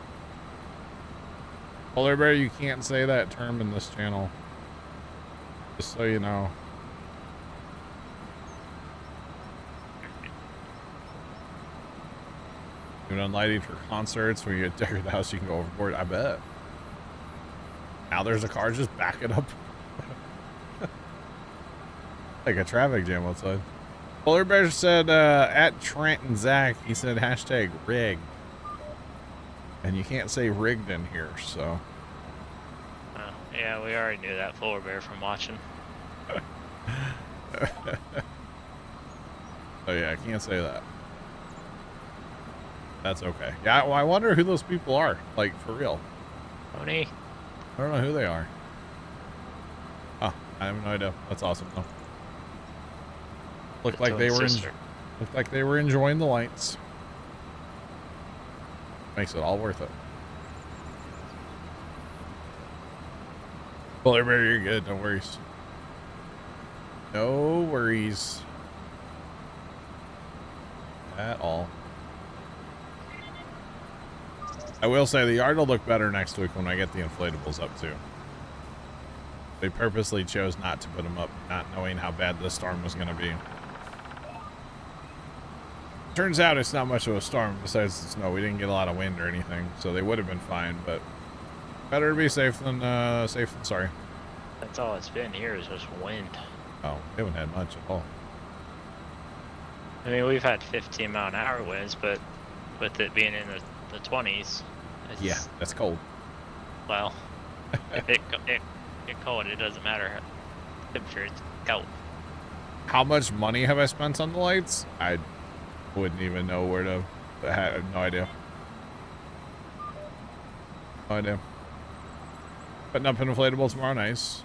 Speaker 1: Polar Bear, you can't say that term in this channel. Just so you know. Doing on lighting for concerts when you get decorated the house, you can go overboard. I bet. Now there's a car just backing up. Like a traffic jam outside. Polar Bear said, at Trent and Zach, he said hashtag rigged. And you can't say rigged in here, so.
Speaker 2: Yeah, we already knew that, Polar Bear, from watching.
Speaker 1: Oh yeah, I can't say that. That's okay. Yeah, well, I wonder who those people are. Like, for real.
Speaker 2: Tony.
Speaker 1: I don't know who they are. Oh, I have no idea. That's awesome though. Looked like they were enjoying the lights. Makes it all worth it. Polar Bear, you're good. No worries. No worries. At all. I will say the yard will look better next week when I get the inflatables up too. They purposely chose not to put them up, not knowing how bad this storm was going to be. Turns out it's not much of a storm besides the snow. We didn't get a lot of wind or anything, so they would have been fine, but better to be safe than sorry.
Speaker 2: That's all it's been here is just wind.
Speaker 1: Oh, we haven't had much at all.
Speaker 2: I mean, we've had 15-mile-an-hour winds, but with it being in the 20s.
Speaker 1: Yeah, that's cold.
Speaker 2: Well, if it cold, it doesn't matter. Temperature, it's cold.
Speaker 1: How much money have I spent on the lights? I wouldn't even know where to. I have no idea. No idea. Putting up inflatables tomorrow, nice.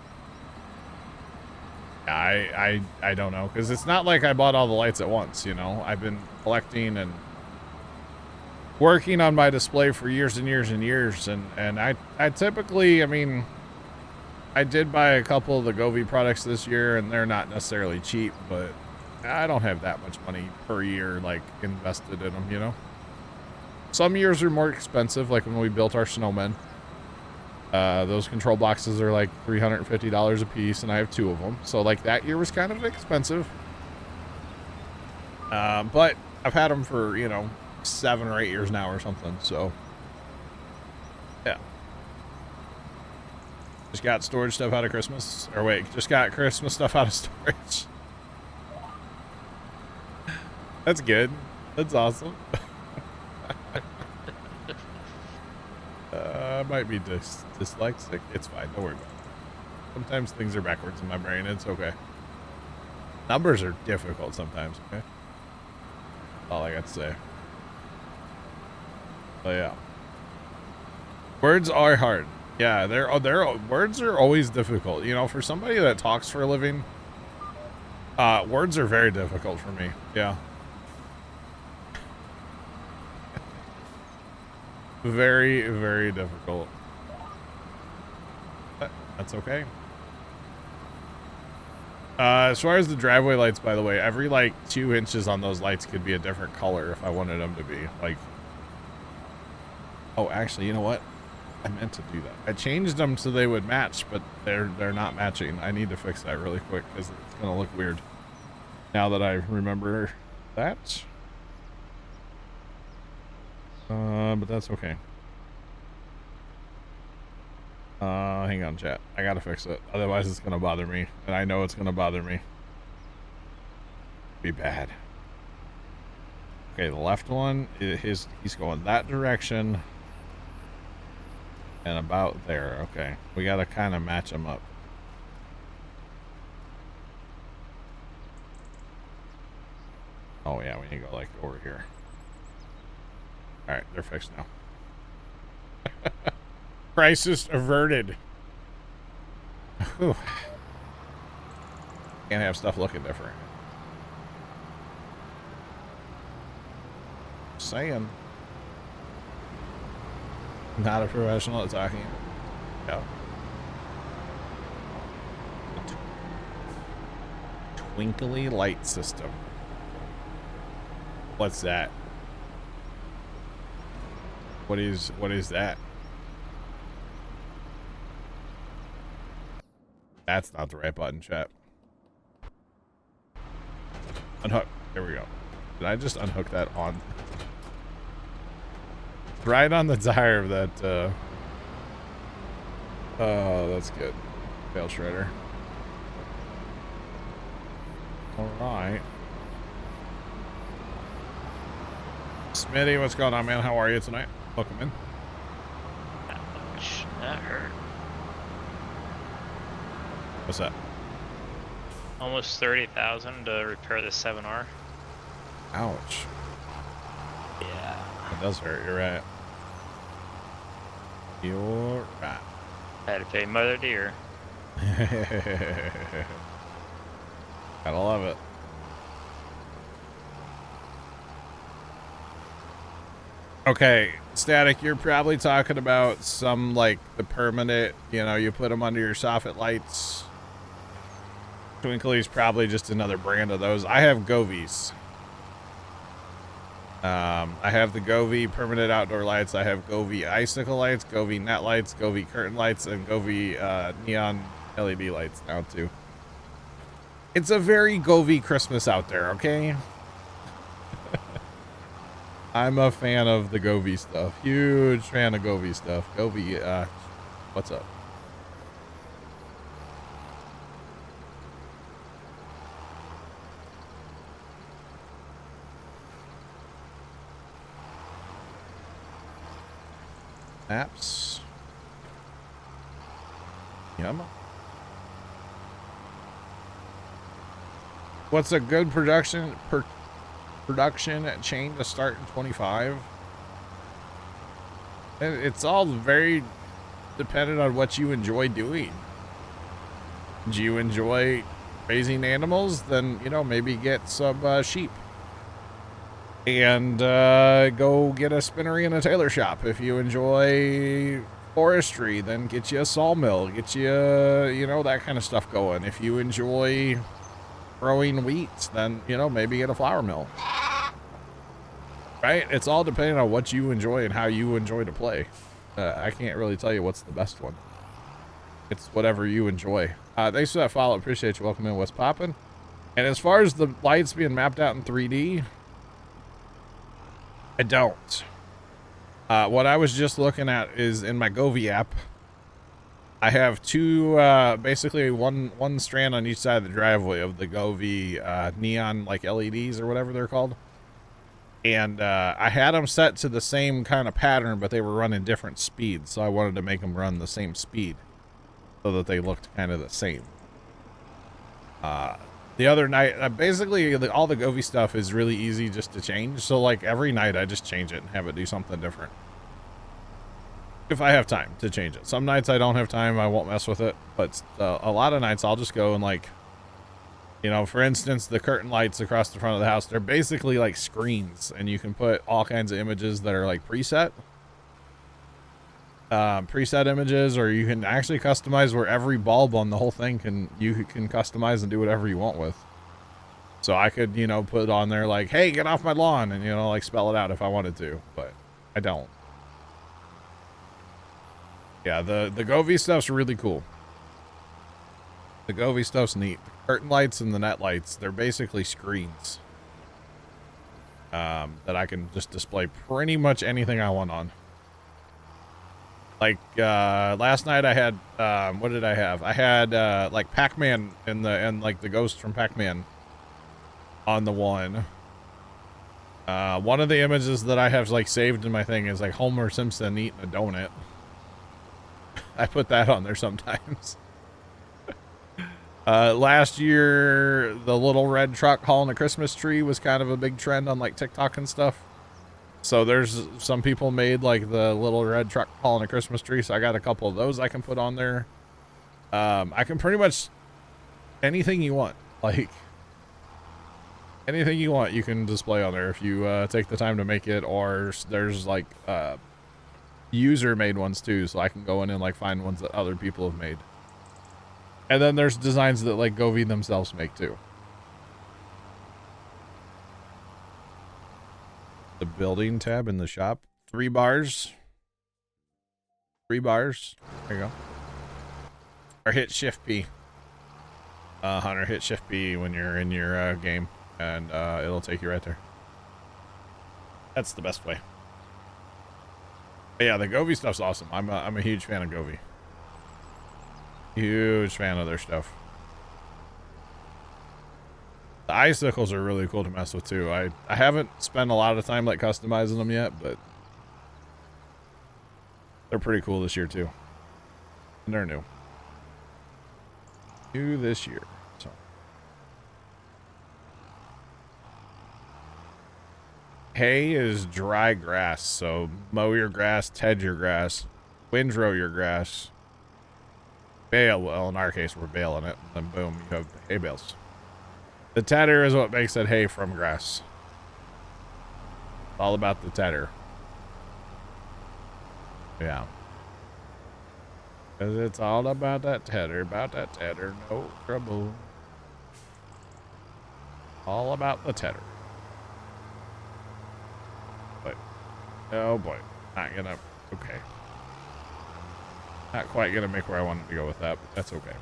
Speaker 1: I don't know, because it's not like I bought all the lights at once, you know. I've been collecting and working on my display for years and years and years, and I typically, I mean, I did buy a couple of the Govee products this year, and they're not necessarily cheap, but I don't have that much money per year, like, invested in them, you know? Some years are more expensive, like when we built our snowmen. Those control boxes are like $350 a piece, and I have 2 of them. So, like, that year was kind of expensive. But I've had them for, you know, 7 or 8 years now or something, so yeah. Just got storage stuff out of Christmas, or wait, just got Christmas stuff out of storage. That's good. That's awesome. I might be dyslexic. It's fine. Don't worry about it. Sometimes things are backwards in my brain. It's okay. Numbers are difficult sometimes, okay? That's all I got to say. So yeah. Words are hard. Yeah, words are always difficult. You know, for somebody that talks for a living, words are very difficult for me. Yeah. Very, very difficult. But that's okay. As far as the driveway lights, by the way, every like 2 inches on those lights could be a different color if I wanted them to be. Like, oh, actually, you know what? I meant to do that. I changed them so they would match, but they're not matching. I need to fix that really quick because it's gonna look weird. Now that I remember that. But that's okay. Hang on, chat. I gotta fix it. Otherwise, it's gonna bother me, and I know it's gonna bother me. Be bad. Okay, the left one, he's going that direction. And about there. Okay. We gotta kind of match them up. Oh, yeah, we need to go, like, over here. Alright, they're fixed now. Crisis averted. Whew. Can't have stuff looking different. Just saying. Not a professional at talking. No. Twinkly light system. What's that? What is that? That's not the right button, chat. Unhook. There we go. Did I just unhook that on? Right on the tire of that, oh, that's good. Fail shredder. Alright. Smitty, what's going on, man? How are you tonight? Welcome in.
Speaker 2: Ouch, that hurt.
Speaker 1: What's that?
Speaker 2: Almost 30,000 to repair the 7R.
Speaker 1: Ouch.
Speaker 2: Yeah.
Speaker 1: It does hurt, you're right. You're right.
Speaker 2: Had to pay mother dear.
Speaker 1: Gotta love it. Okay, Static, you're probably talking about some, like, the permanent, you know, you put them under your soffit lights. Twinkly's probably just another brand of those. I have Govies. I have the Govee permanent outdoor lights. I have Govee icicle lights, Govee net lights, Govee curtain lights, and Govee neon LED lights now, too. It's a very Govee Christmas out there, okay? I'm a fan of the Govee stuff. Huge fan of Govee stuff. Govee, what's up? Maps. Yum. What's a good production chain to start in 25? It's all very dependent on what you enjoy doing. Do you enjoy raising animals? Then, you know, maybe get some sheep. And go get a spinnery and a tailor shop. If you enjoy forestry, then get you a sawmill. Get you, you know, that kind of stuff going. If you enjoy growing wheat, then, you know, maybe get a flour mill. Right? It's all depending on what you enjoy and how you enjoy to play. I can't really tell you what's the best one. It's whatever you enjoy. Thanks for that follow. Appreciate you. Welcome in. What's poppin'? And as far as the lights being mapped out in 3D, I don't. What I was just looking at is in my Govee app, I have two, basically one strand on each side of the driveway of the Govee neon, like LEDs or whatever they're called. And I had them set to the same kind of pattern, but they were running different speeds. So I wanted to make them run the same speed so that they looked kind of the same. The other night, basically all the Govee stuff is really easy just to change. So like every night I just change it and have it do something different. If I have time to change it. Some nights I don't have time, I won't mess with it. But a lot of nights I'll just go and like, you know, for instance, the curtain lights across the front of the house, they're basically like screens. And you can put all kinds of images that are like preset. preset images, or you can actually customize where every bulb on the whole thing you can customize and do whatever you want with. So I could, you know, put on there like, hey, get off my lawn, and, you know, like spell it out if I wanted to, but I don't. Yeah, the Govee stuff's really cool. The Govee stuff's neat. The curtain lights and the net lights, they're basically screens. That I can just display pretty much anything I want on. Like, last night I had, what did I have? I had, like Pac-Man and like the ghost from Pac-Man on the one. One of the images that I have like saved in my thing is like Homer Simpson eating a donut. I put that on there sometimes. Last year, the little red truck hauling a Christmas tree was kind of a big trend on like TikTok and stuff. So there's some people made like the little red truck hauling a Christmas tree. So I got a couple of those I can put on there. I can pretty much anything you want, like anything you want, you can display on there if you take the time to make it. Or there's like user made ones too, so I can go in and like find ones that other people have made. And then there's designs that like Govee themselves make too. The building tab in the shop. 3 bars. 3 bars. There you go. Or hit Shift P. Hunter, hit Shift P when you're in your game, and it'll take you right there. That's the best way. But yeah, the Govee stuff's awesome. I'm a huge fan of Govee. Huge fan of their stuff. The icicles are really cool to mess with too. I haven't spent a lot of time like customizing them yet, but they're pretty cool this year too. And they're new. New this year. So hay is dry grass, so mow your grass, ted your grass, windrow your grass. Bale, well, in our case, we're baling it, and then boom, you have hay bales. The tedder is what makes it hay from grass. It's all about the tedder. Yeah. Because it's all about that tedder, no trouble. All about the tedder. But, oh boy, not gonna, okay. Not quite gonna make where I wanted to go with that, but that's okay.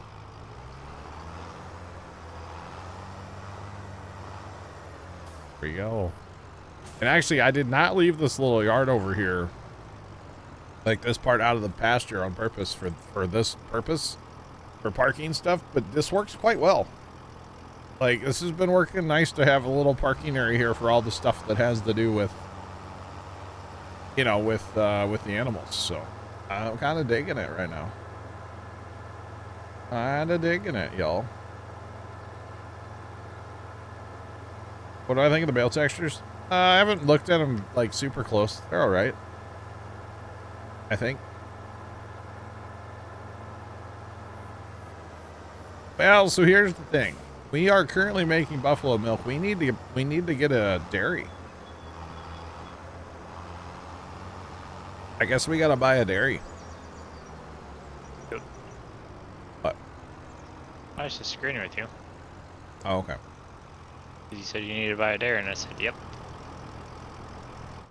Speaker 1: There we go. And actually, I did not leave this little yard over here, like this part out of the pasture on purpose for this purpose, for parking stuff, but this works quite well. Like, this has been working nice to have a little parking area here for all the stuff that has to do with, you know, with the animals, so. I'm kind of digging it right now. Kind of digging it, y'all. What do I think of the bale textures? I haven't looked at them like super close. They're all right, I think. Well, so here's the thing. We are currently making buffalo milk. We need to get a dairy. I guess we gotta buy a dairy.
Speaker 2: Yep.
Speaker 1: What?
Speaker 2: I was just agreeing with you.
Speaker 1: Oh, okay.
Speaker 2: You said you needed to buy a dairy, and I said, yep.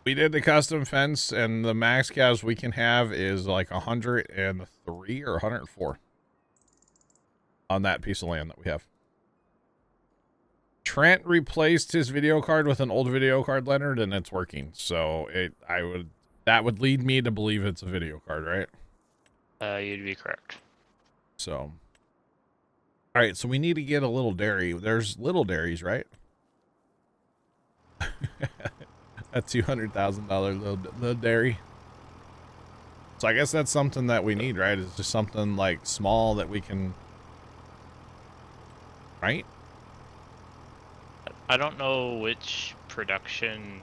Speaker 1: We did the custom fence, and the max calves we can have is like 103 or 104 on that piece of land that we have. Trent replaced his video card with an old video card, Leonard, and it's working. So that would lead me to believe it's a video card, right?
Speaker 2: You'd be correct.
Speaker 1: So, all right. So we need to get a little dairy. There's little dairies, right? A $200,000 little dairy. So I guess that's something that we need, right? It's just something like small that we can, right?
Speaker 2: I don't know which production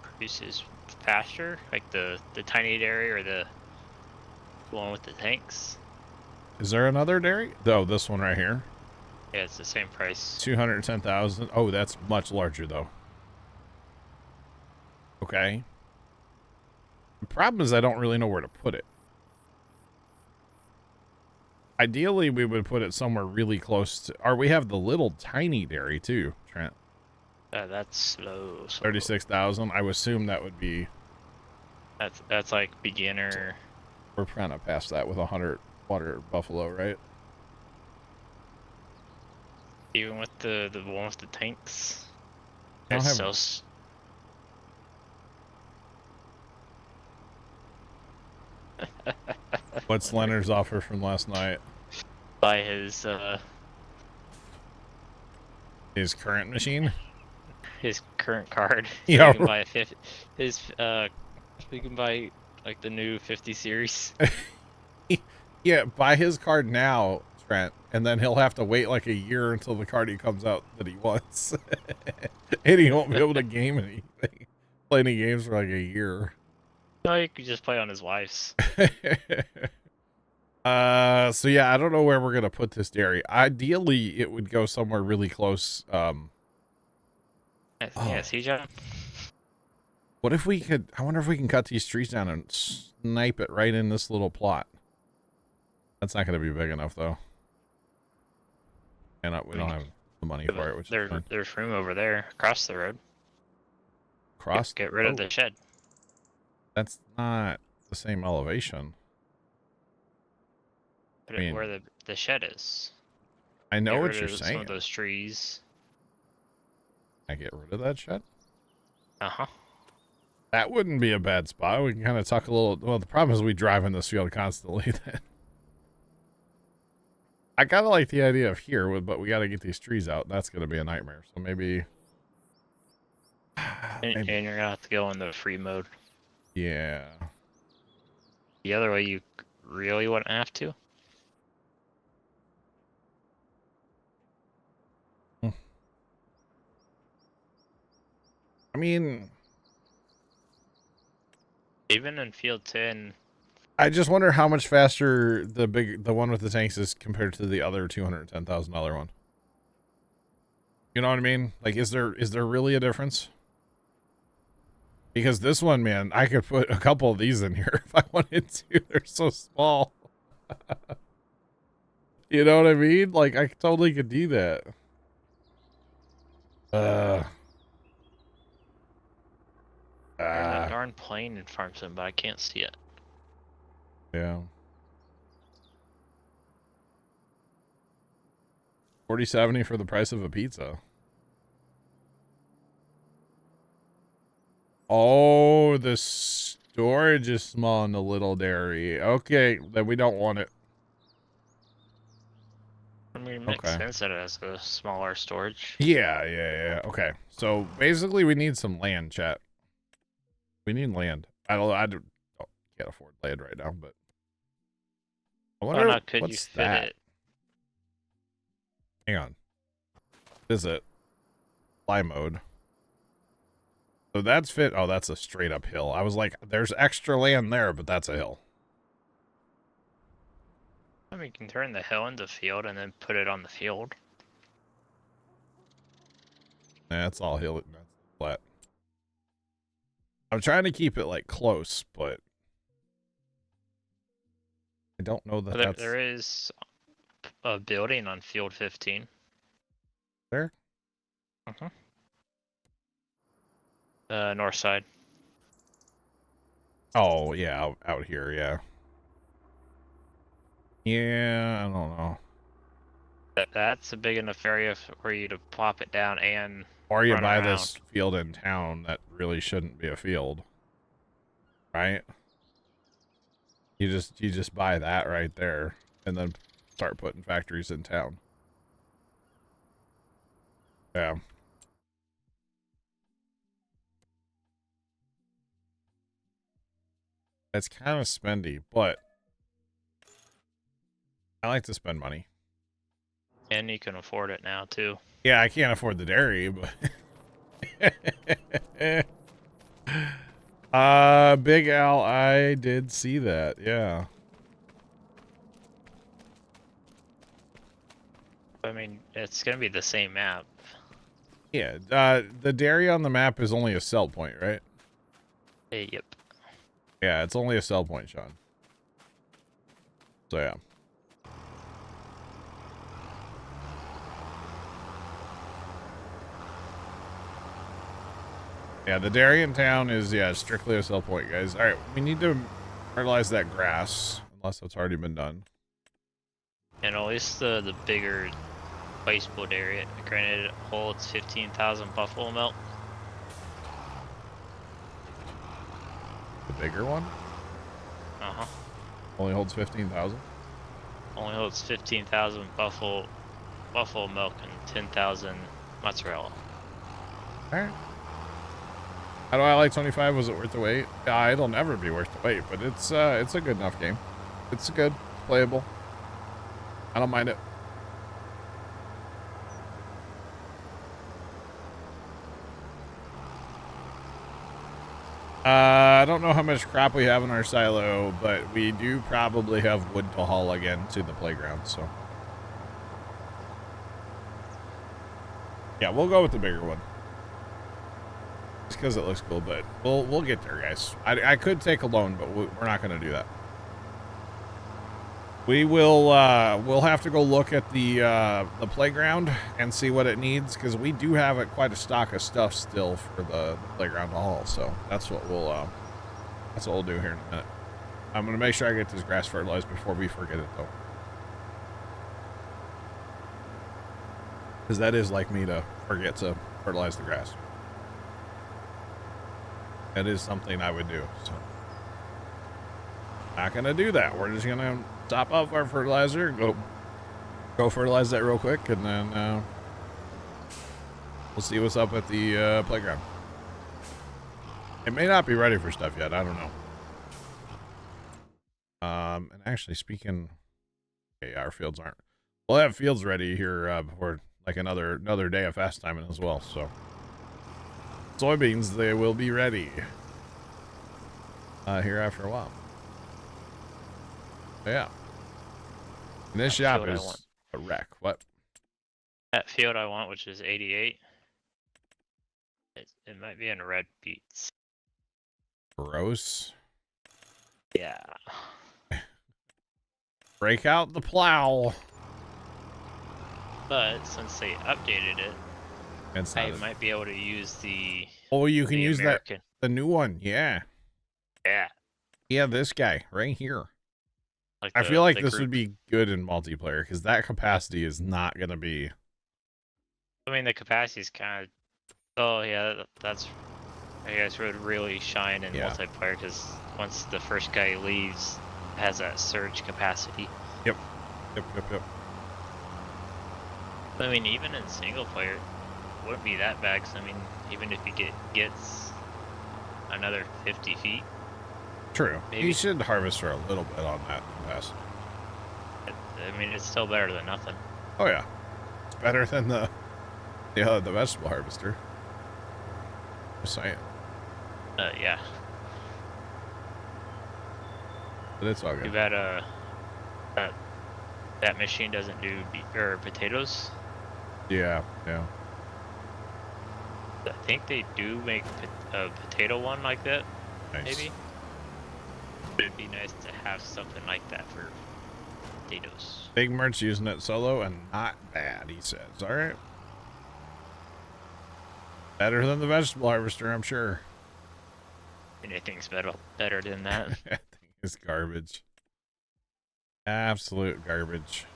Speaker 2: produces faster, like the tiny dairy or the one with the tanks.
Speaker 1: Is there another dairy? Oh, this one right here.
Speaker 2: Yeah, it's the same price.
Speaker 1: 210,000. Oh, that's much larger though. Okay. The problem is I don't really know where to put it. Ideally, we would put it somewhere really close to, or we have the little tiny dairy too, Trent.
Speaker 2: That's slow.
Speaker 1: 36,000. I would assume that would be.
Speaker 2: That's like beginner.
Speaker 1: We're trying to pass that with 100 water buffalo, right?
Speaker 2: Even with the one with the tanks.
Speaker 1: I don't
Speaker 2: It's
Speaker 1: have
Speaker 2: so.
Speaker 1: What's Leonard's offer from last night?
Speaker 2: Buy
Speaker 1: His current machine?
Speaker 2: his current card.
Speaker 1: Yeah.
Speaker 2: You can buy we can buy like the new 50 series.
Speaker 1: Yeah, buy his card now, Trent, and then he'll have to wait like a year until the card he comes out that he wants. And he won't be able to game anything. Play any games for like a year.
Speaker 2: No, you could just play on his wife's.
Speaker 1: So yeah, I don't know where we're gonna put this dairy. Ideally, it would go somewhere really close.
Speaker 2: Yeah, see, John?
Speaker 1: What if we could, I wonder if we can cut these trees down and snipe it right in this little plot. That's not gonna be big enough though. And we don't have the money for it, which is fine.
Speaker 2: There's room over there, across the road. Get rid of the shed.
Speaker 1: That's not the same elevation.
Speaker 2: Put it where the shed is.
Speaker 1: I know
Speaker 2: Get
Speaker 1: what
Speaker 2: rid
Speaker 1: you're
Speaker 2: of
Speaker 1: saying.
Speaker 2: Some of those trees.
Speaker 1: Can I get rid of that shed?
Speaker 2: Uh-huh.
Speaker 1: That wouldn't be a bad spot. We can kind of tuck a little. Well, the problem is we drive in this field constantly. Then I kind of like the idea of here, but we got to get these trees out. That's going to be a nightmare. So maybe.
Speaker 2: And you're going to have to go in the free mode.
Speaker 1: Yeah.
Speaker 2: The other way you really wouldn't have to.
Speaker 1: I mean,
Speaker 2: even in field 10,
Speaker 1: I just wonder how much faster the one with the tanks is compared to the other $210,000 one. You know what I mean? Like, is there really a difference? Because this one, man, I could put a couple of these in here if I wanted to. They're so small. You know what I mean? Like, I totally could do that.
Speaker 2: There's a darn plane in Farmson, but I can't see it.
Speaker 1: Yeah. 40.70 for the price of a pizza. Oh, the storage is small in the little dairy. Okay, then we don't want it.
Speaker 2: I mean, it makes sense that it has a smaller storage.
Speaker 1: Yeah. Okay, so basically we need some land, chat. We need land. I can't afford land right now, but I wonder what's that.
Speaker 2: It?
Speaker 1: Hang on. Visit. Fly mode. So that's fit. Oh, that's a straight up hill. I was like, there's extra land there, but that's a hill.
Speaker 2: I mean, you can turn the hill into field and then put it on the field.
Speaker 1: Nah, that's all hill. That's flat. I'm trying to keep it like close, but I don't know that
Speaker 2: There is a building on field 15.
Speaker 1: There?
Speaker 2: North side.
Speaker 1: Oh, yeah, out here, yeah. Yeah, I don't know.
Speaker 2: That's a big enough area for you to plop it down and
Speaker 1: or you buy
Speaker 2: around.
Speaker 1: this field in town that really shouldn't be a field, right? You just buy that right there and then start putting factories in town. Yeah. It's kind of spendy, but I like to spend money.
Speaker 2: And you can afford it now too.
Speaker 1: Yeah, I can't afford the dairy, but Big Al, I did see that. Yeah.
Speaker 2: I mean, it's gonna be the same map.
Speaker 1: Yeah, the dairy on the map is only a sell point, right?
Speaker 2: Yep.
Speaker 1: Yeah, it's only a sell point, Sean. So yeah. Yeah, the dairy in town is, yeah, strictly a sell point, guys. All right, we need to fertilize that grass, unless it's already been done.
Speaker 2: And at least the bigger place boat area, granted, it holds 15,000 buffalo milk.
Speaker 1: The bigger one?
Speaker 2: Uh-huh.
Speaker 1: Only holds 15,000?
Speaker 2: Only holds 15,000 buffalo milk and 10,000 mozzarella.
Speaker 1: Alright. How do I like 25? Was it worth the wait? Yeah, it'll never be worth the wait, but it's a good enough game. It's good, playable. I don't mind it. I don't know how much crap we have in our silo, but we do probably have wood to haul again to the playground, so. Yeah, we'll go with the bigger one. Just because it looks cool, but we'll get there, guys. I could take a loan, but we're not going to do that. We will we'll have to go look at the playground and see what it needs, because we do have quite a stock of stuff still for the playground to haul. So that's what we'll do here in a minute. I'm gonna make sure I get this grass fertilized before we forget it, though, because that is like me to forget to fertilize the grass. That is something I would do. So not gonna do that. We're just gonna top off our fertilizer, go fertilize that real quick, and then we'll see what's up at the playground. It may not be ready for stuff yet. I don't know. And actually, speaking, okay, our fields aren't. We'll have fields ready here before like another day of fast timing as well. So soybeans, they will be ready here after a while. Yeah. And this shop is a wreck. What?
Speaker 2: That field I want, which is 88. It might be in red beets.
Speaker 1: Gross.
Speaker 2: Yeah.
Speaker 1: Break out the plow.
Speaker 2: But since they updated it, I might be able to use the.
Speaker 1: Oh, you can use
Speaker 2: American.
Speaker 1: the new one. Yeah.
Speaker 2: Yeah.
Speaker 1: Yeah, this guy right here.
Speaker 2: Like
Speaker 1: I feel like this would be good in multiplayer, because that capacity is not going to be.
Speaker 2: I mean, the capacity is kind of. Oh, yeah, that's. I guess would really shine in multiplayer, because once the first guy leaves, it has that surge capacity.
Speaker 1: Yep.
Speaker 2: I mean, even in single player, it wouldn't be that bad, 'cause I mean, even if he gets another 50 feet.
Speaker 1: True.
Speaker 2: Maybe.
Speaker 1: You should harvest for a little bit on that capacity.
Speaker 2: I mean, it's still better than nothing.
Speaker 1: Oh yeah, it's better than the vegetable harvester. Just saying.
Speaker 2: Yeah.
Speaker 1: But it's all good.
Speaker 2: Too bad that machine doesn't do potatoes.
Speaker 1: Yeah.
Speaker 2: I think they do make a potato one like that.
Speaker 1: Nice.
Speaker 2: Maybe. It'd be nice to have something like that for potatoes.
Speaker 1: Big Mert's using it solo and not bad, he says. All right. Better than the vegetable harvester, I'm sure.
Speaker 2: Anything's better than that.
Speaker 1: That thing is garbage. Absolute garbage.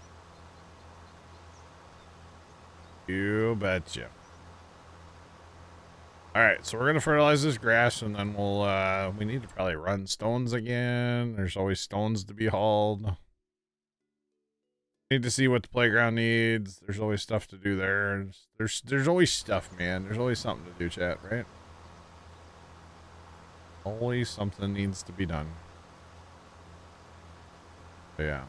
Speaker 1: You betcha. All right, so we're gonna fertilize this grass, and then we need to probably run stones again. There's always stones to be hauled. Need to see what the playground needs. There's always stuff to do there. There's always stuff, man. There's always something to do, chat, right? Always something needs to be done. But yeah.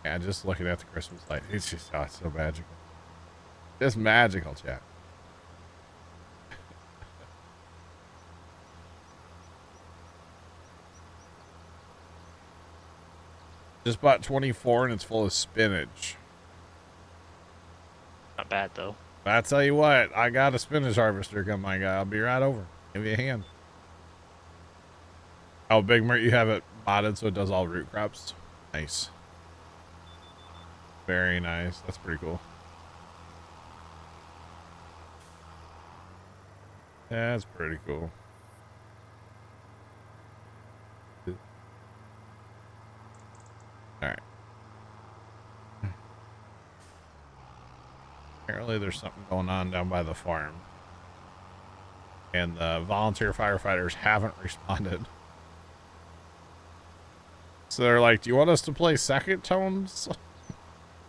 Speaker 1: Yeah, just looking at the Christmas light, it's just it's so magical. Just magical, chat. Just bought 24 and it's full of spinach.
Speaker 2: Not bad though.
Speaker 1: I tell you what, I got a spinach harvester come, my guy. I'll be right over. Give you a hand. Oh, Big Mert, you have it modded so it does all root crops. Nice. Very nice. That's pretty cool. That's pretty cool. Alright. Apparently there's something going on down by the farm. And the volunteer firefighters haven't responded. So they're like, do you want us to play second tones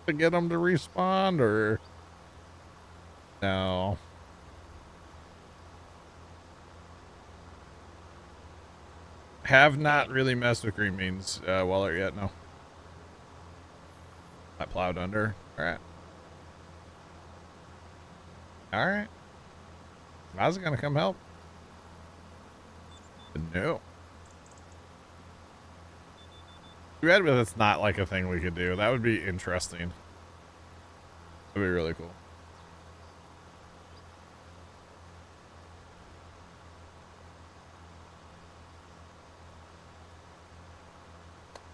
Speaker 1: to get them to respond, or no? Have not really messed with green beans Weller yet, no. I plowed under. Alright. Alright. I was gonna come help. But no. Too bad but that's not like a thing we could do. That would be interesting. That'd be really cool.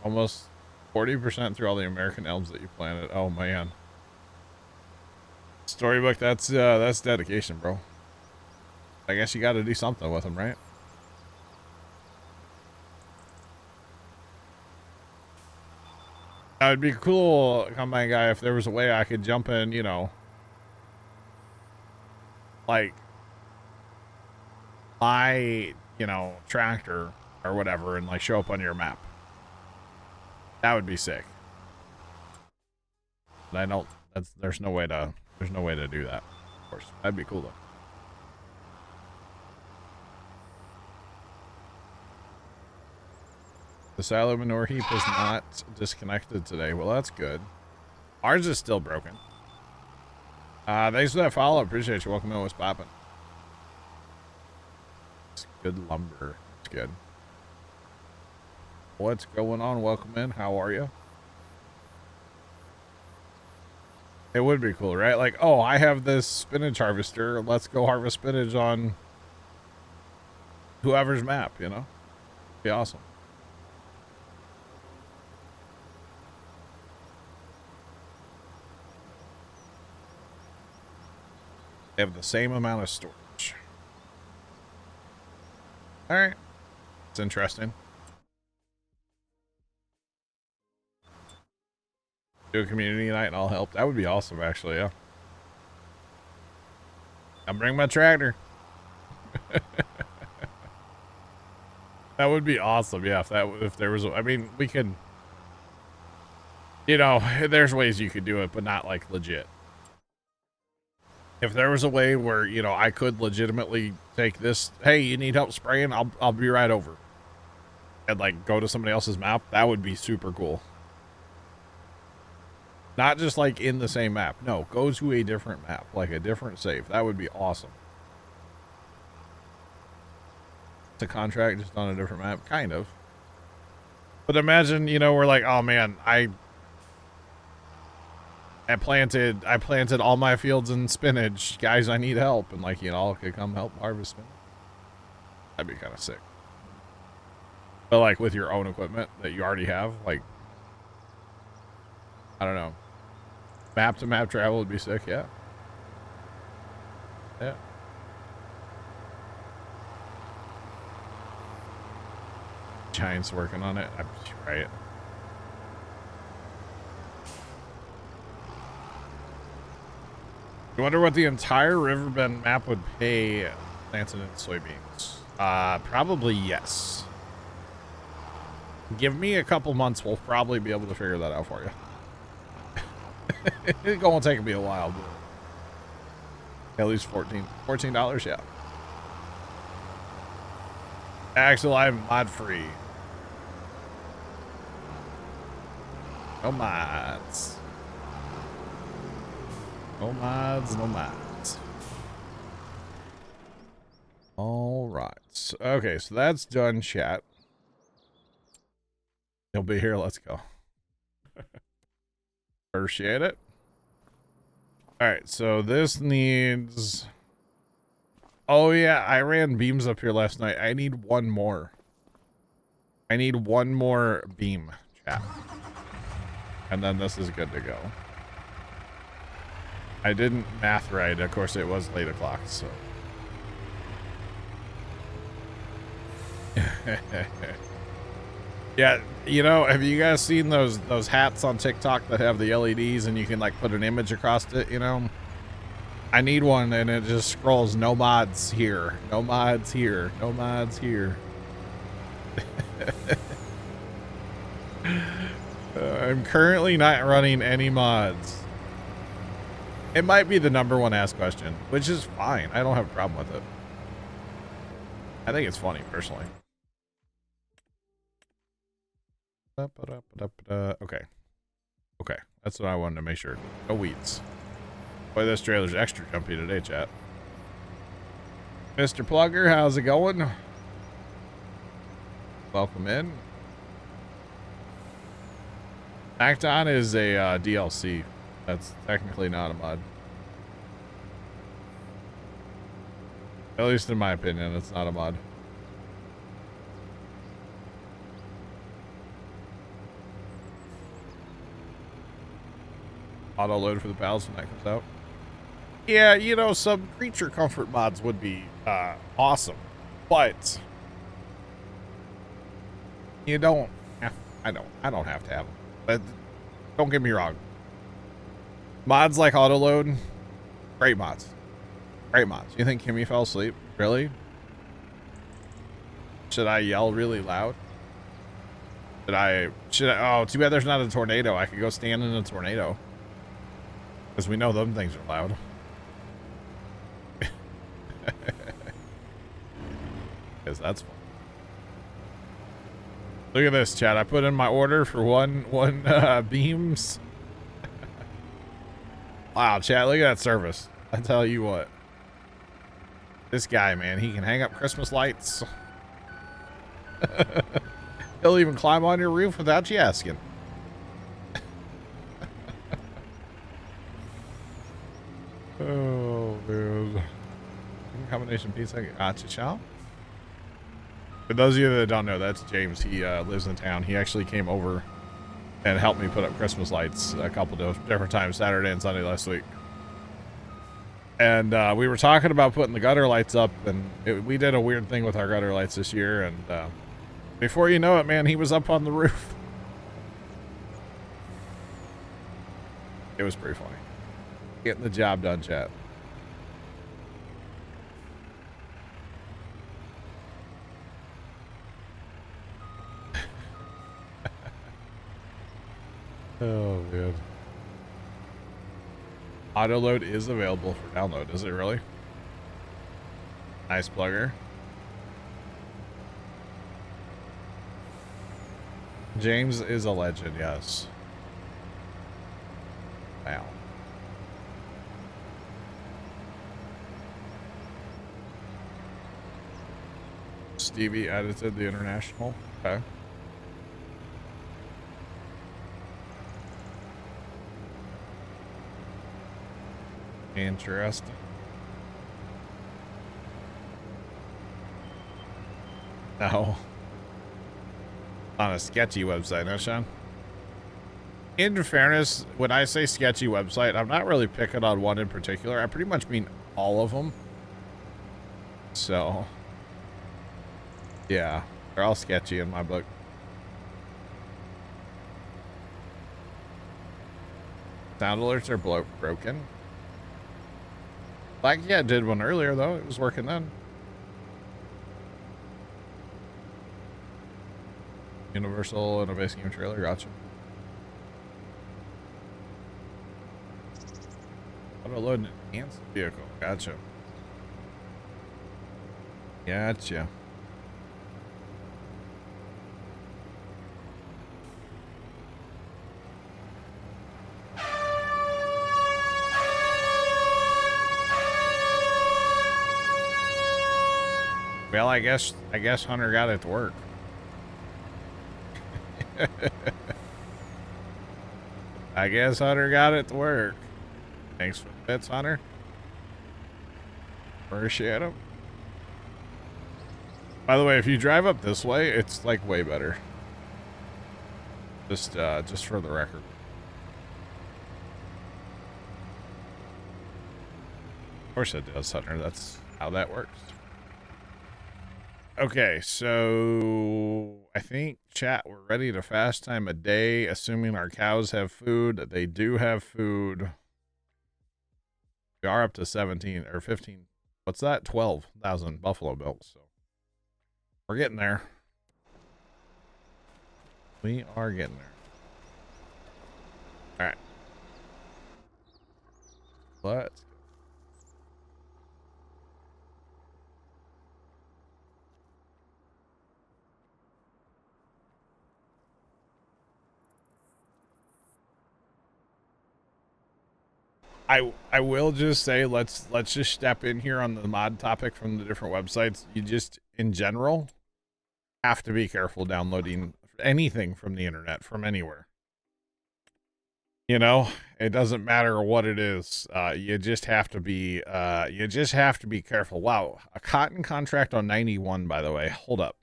Speaker 1: Almost 40% through all the American elms that you planted. Oh man. Storybook, that's dedication, bro. I guess you got to do something with them, right? That would be cool, combine guy, if there was a way I could jump in, you know, like my, you know, tractor or whatever, and like show up on your map. That would be sick. But I don't. There's no way to do that. Of course, that'd be cool though. The silo manure heap is not disconnected today. Well, that's good. Ours is still broken. Thanks for that follow. Appreciate you. Welcome in. What's poppin'? It's good lumber. It's good. What's going on? Welcome in. How are you? It would be cool, right? Like, oh, I have this spinach harvester. Let's go harvest spinach on whoever's map, you know? Be awesome. They have the same amount of storage. All right. It's interesting. Do a community night and I'll help. That would be awesome, actually, yeah. I'll bring my tractor. That would be awesome, yeah. If there was, I mean, we could, you know, there's ways you could do it, but not like legit. If there was a way where, you know, I could legitimately take this, hey, you need help spraying, I'll be right over. And like go to somebody else's map, that would be super cool. Not just like in the same map. No, go to a different map, like a different save. That would be awesome. It's a contract just on a different map, kind of. But imagine, you know, we're like, oh man, I planted all my fields in spinach. Guys, I need help. And like, you know, I could come help harvest spinach. That'd be kind of sick. But like with your own equipment that you already have, like, I don't know. Map to map travel would be sick, yeah. Yeah. Giants working on it. I'm right. You wonder what the entire Riverbend map would pay planted in soybeans? Probably yes. Give me a couple months, we'll probably be able to figure that out for you. It won't take me a while, but at least $14, yeah. Axel, I'm mod free. No mods. No mods, no mods. All right. Okay, so that's done, chat. He'll be here. Let's go. Appreciate it. All right, so this needs... Oh, yeah, I ran beams up here last night. I need one more. I need one more beam, chat. And then this is good to go. I didn't math right. Of course, it was late o'clock, so... Yeah, you know, have you guys seen those hats on TikTok that have the LEDs and you can like put an image across it, you know? I need one and it just scrolls no mods here, no mods here, no mods here. I'm currently not running any mods. It might be the #1 asked question, which is fine. I don't have a problem with it. I think it's funny, personally. Okay. Okay. That's what I wanted to make sure. No weeds. Boy, this trailer's extra jumpy today, chat. Mr. Plugger, how's it going? Welcome in. Acton is a DLC. That's technically not a mod. At least in my opinion, it's not a mod. Auto load for the pals when that comes out. Yeah, you know, some creature comfort mods would be awesome, but you don't. I don't have to have them. But don't get me wrong. Mods like auto load, great mods. Great mods. You think Kimmy fell asleep? Really? Should I yell really loud? Should I? Oh, too bad there's not a tornado. I could go stand in a tornado. Because we know them things are loud. Because that's fun. Look at this, chat. I put in my order for one beams. Wow, chat. Look at that service. I tell you what. This guy, man, he can hang up Christmas lights. He'll even climb on your roof without you asking. Oh, man. Combination pizza. Gotcha, chow. For those of you that don't know, that's James. He lives in town. He actually came over and helped me put up Christmas lights a couple of different times, Saturday and Sunday last week. And we were talking about putting the gutter lights up, and we did a weird thing with our gutter lights this year. And before you know it, man, he was up on the roof. It was pretty funny. Getting the job done, chat. Oh, man. Autoload is available for download. Is it really? Nice plugger. James is a legend, yes. Wow. Stevie edited the international. Okay. Interesting. No. On a sketchy website, huh, Sean? In fairness, when I say sketchy website, I'm not really picking on one in particular. I pretty much mean all of them. So, yeah, they're all sketchy in my book. Sound alerts are broken. Like, yeah, it did one earlier, though. It was working then. Universal and a base game trailer. Gotcha. Auto load an enhanced vehicle. Gotcha. Gotcha. Well, I guess Hunter got it to work. I guess Hunter got it to work. Thanks for the bits, Hunter. Appreciate them. By the way, if you drive up this way, it's like way better. Just for the record. Of course it does, Hunter. That's how that works. Okay, so I think chat, we're ready to fast time a day, assuming our cows have food. They do have food. We are up to 17 or 15. What's that? 12,000 buffalo milk. So we're getting there. We are getting there. All right. Let's go. I will just say let's just step in here on the mod topic from the different websites. You just in general have to be careful downloading anything from the internet from anywhere. You know, it doesn't matter what it is. You just have to be careful. Wow, a cotton contract on 91, by the way. Hold up.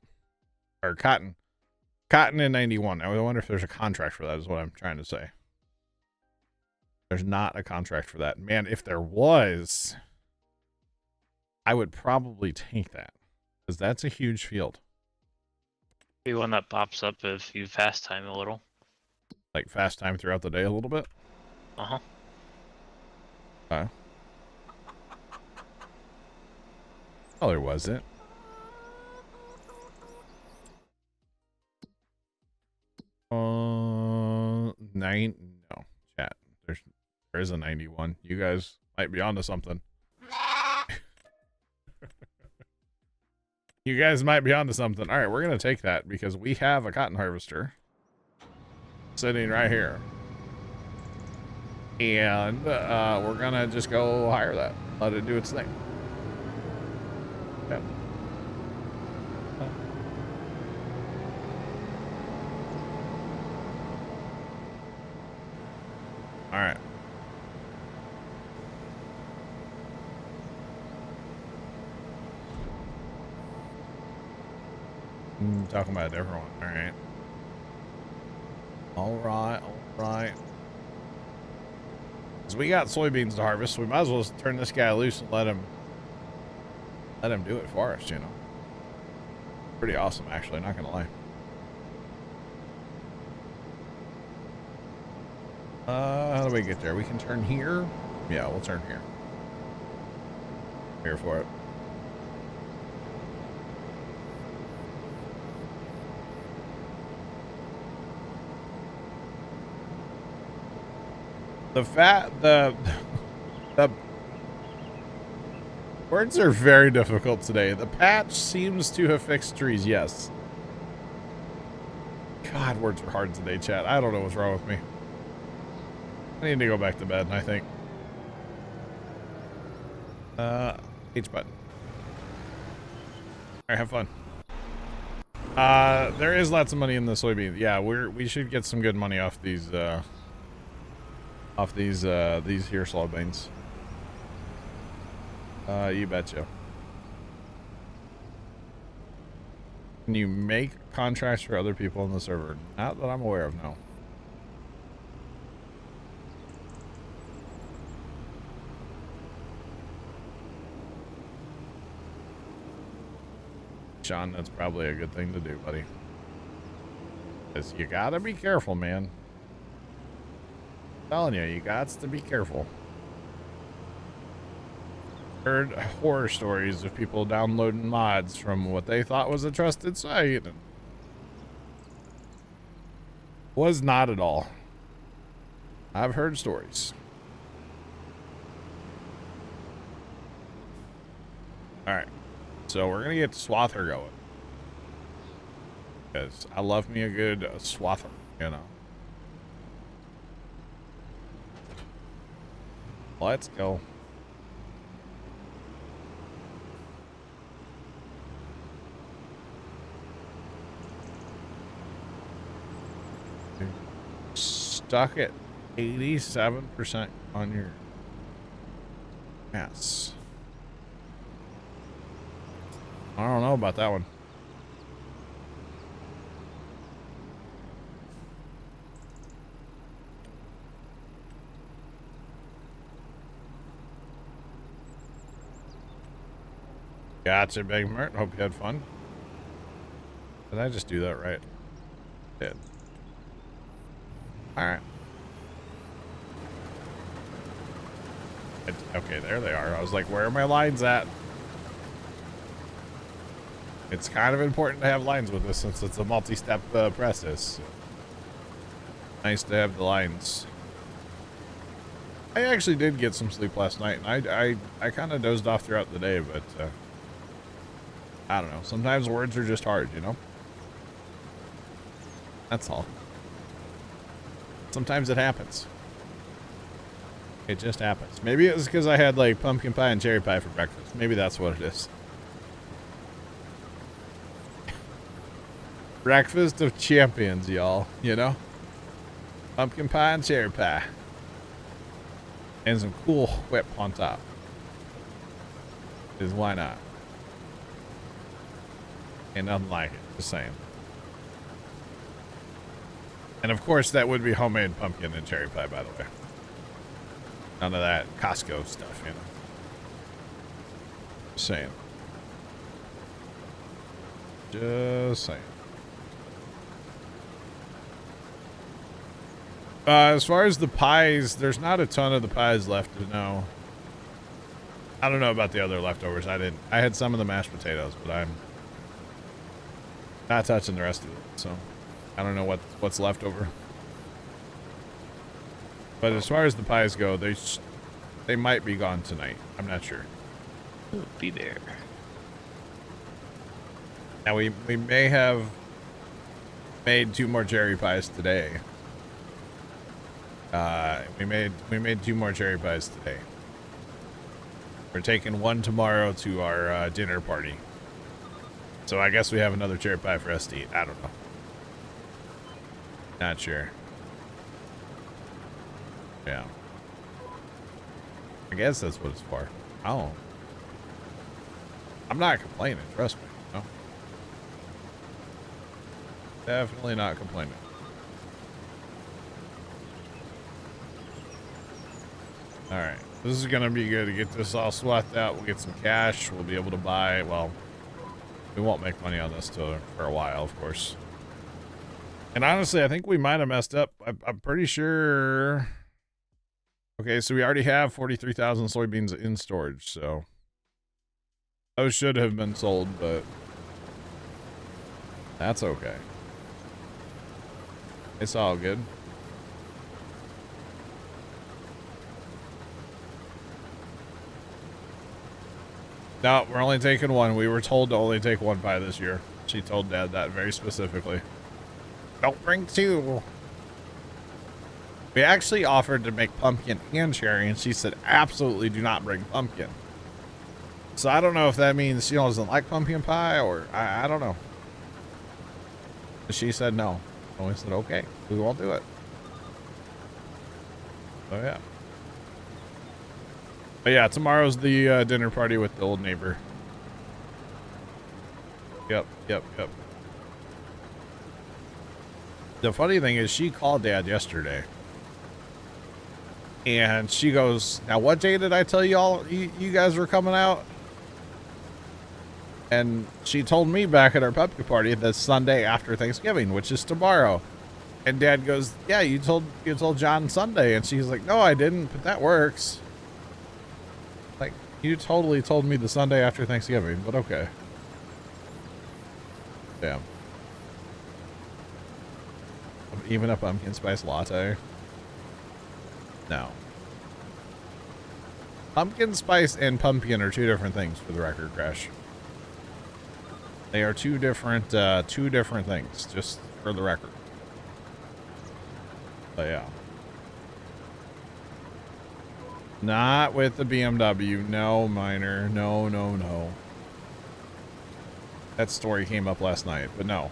Speaker 1: Or cotton in 91. I wonder if there's a contract for that is what I'm trying to say. There's not a contract for that. Man, if there was, I would probably take that because that's a huge field.
Speaker 2: Be one that pops up if you fast time a little.
Speaker 1: Like fast time throughout the day a little bit?
Speaker 2: Uh-huh.
Speaker 1: Oh, there wasn't. No, chat. There is a 91. You guys might be onto something. You guys might be onto something. All right, we're going to take that because we have a cotton harvester sitting right here. And we're going to just go hire that. Let it do its thing. Okay. All right. Talking about a different one. All right. All right. All right. Because we got soybeans to harvest, so we might as well turn this guy loose and let him do it for us, you know. Pretty awesome, actually, not gonna lie. How do we get there? We can turn here. Yeah, we'll turn here. Here for it. The words are very difficult today. The patch seems to have fixed trees, yes. God, words are hard today, chat. I don't know what's wrong with me. I need to go back to bed, I think. H button. Alright, have fun. There is lots of money in the soybeans. Yeah, we should get some good money off these here soybeans. You betcha. Can you make contracts for other people on the server? Not that I'm aware of, no. Sean, that's probably a good thing to do, buddy. Because you gotta be careful, man. I'm telling you, you got to be careful. Heard horror stories of people downloading mods from what they thought was a trusted site. And was not at all. I've heard stories. Alright. So we're gonna get Swather going. Because I love me a good Swather, you know. Let's go. Stuck at 87% on your ass. I don't know about that one. Gotcha, Big Mert. Hope you had fun. Did I just do that right? Did. All right. Okay, there they are. I was like, where are my lines at? It's kind of important to have lines with this since it's a multi-step process. Nice to have the lines. I actually did get some sleep last night, and I kind of dozed off throughout the day, but I don't know. Sometimes words are just hard, you know? That's all. Sometimes it happens. It just happens. Maybe it was because I had like pumpkin pie and cherry pie for breakfast. Maybe that's what it is. Breakfast of champions, y'all. You know? Pumpkin pie and cherry pie. And some cool whip on top. Because why not? And nothing like it. Just saying. And of course, that would be homemade pumpkin and cherry pie, by the way. None of that Costco stuff, you know. Just saying. Just saying. As far as the pies, there's not a ton of the pies left to know. I don't know about the other leftovers. I had some of the mashed potatoes, but I'm not touching the rest of it. So I don't know what's left over. But as far as the pies go, they might be gone tonight. I'm not sure.
Speaker 2: It'll be there.
Speaker 1: Now we may have made 2 more cherry pies today. We made 2 more cherry pies today. We're taking 1 tomorrow to our dinner party. So I guess we have another cherry pie for us to eat. I don't know. Not sure. Yeah. I guess that's what it's for. Oh. I'm not complaining, trust me. No. Definitely not complaining. Alright. This is gonna be good to get this all swapped out. We'll get some cash. We'll be able to buy, well, we won't make money on this for a while, of course. And honestly, I think we might have messed up. I'm pretty sure. Okay, so we already have 43,000 soybeans in storage, so those should have been sold, but that's okay. It's all good. No, we're only taking 1. We were told to only take 1 pie this year. She told Dad that very specifically. Don't bring 2. We actually offered to make pumpkin and cherry, and she said, absolutely do not bring pumpkin. So I don't know if that means she doesn't like pumpkin pie, or I don't know. She said no. And we said, okay, we won't do it. So yeah. But yeah, tomorrow's the dinner party with the old neighbor. Yep. The funny thing is she called Dad yesterday. And she goes, now what day did I tell y'all you guys were coming out? And she told me back at our puppy party the Sunday after Thanksgiving, which is tomorrow. And Dad goes, yeah, you told John Sunday. And she's like, no, I didn't, but that works. Like, you totally told me the Sunday after Thanksgiving, but okay. Damn. Even a pumpkin spice latte? No. Pumpkin spice and pumpkin are 2 different things, for the record, Crash. They are 2 different things, just for the record. But yeah. Not with the BMW. No, Minor. No. That story came up last night, but no.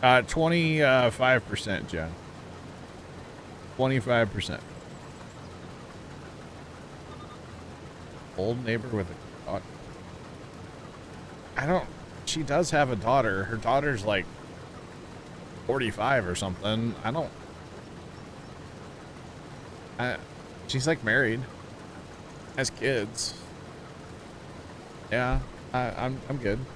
Speaker 1: 25%, Jen. 25%. Old neighbor with a daughter. She does have a daughter. Her daughter's like 45 or something. She's like married. Has kids. Yeah. I'm good.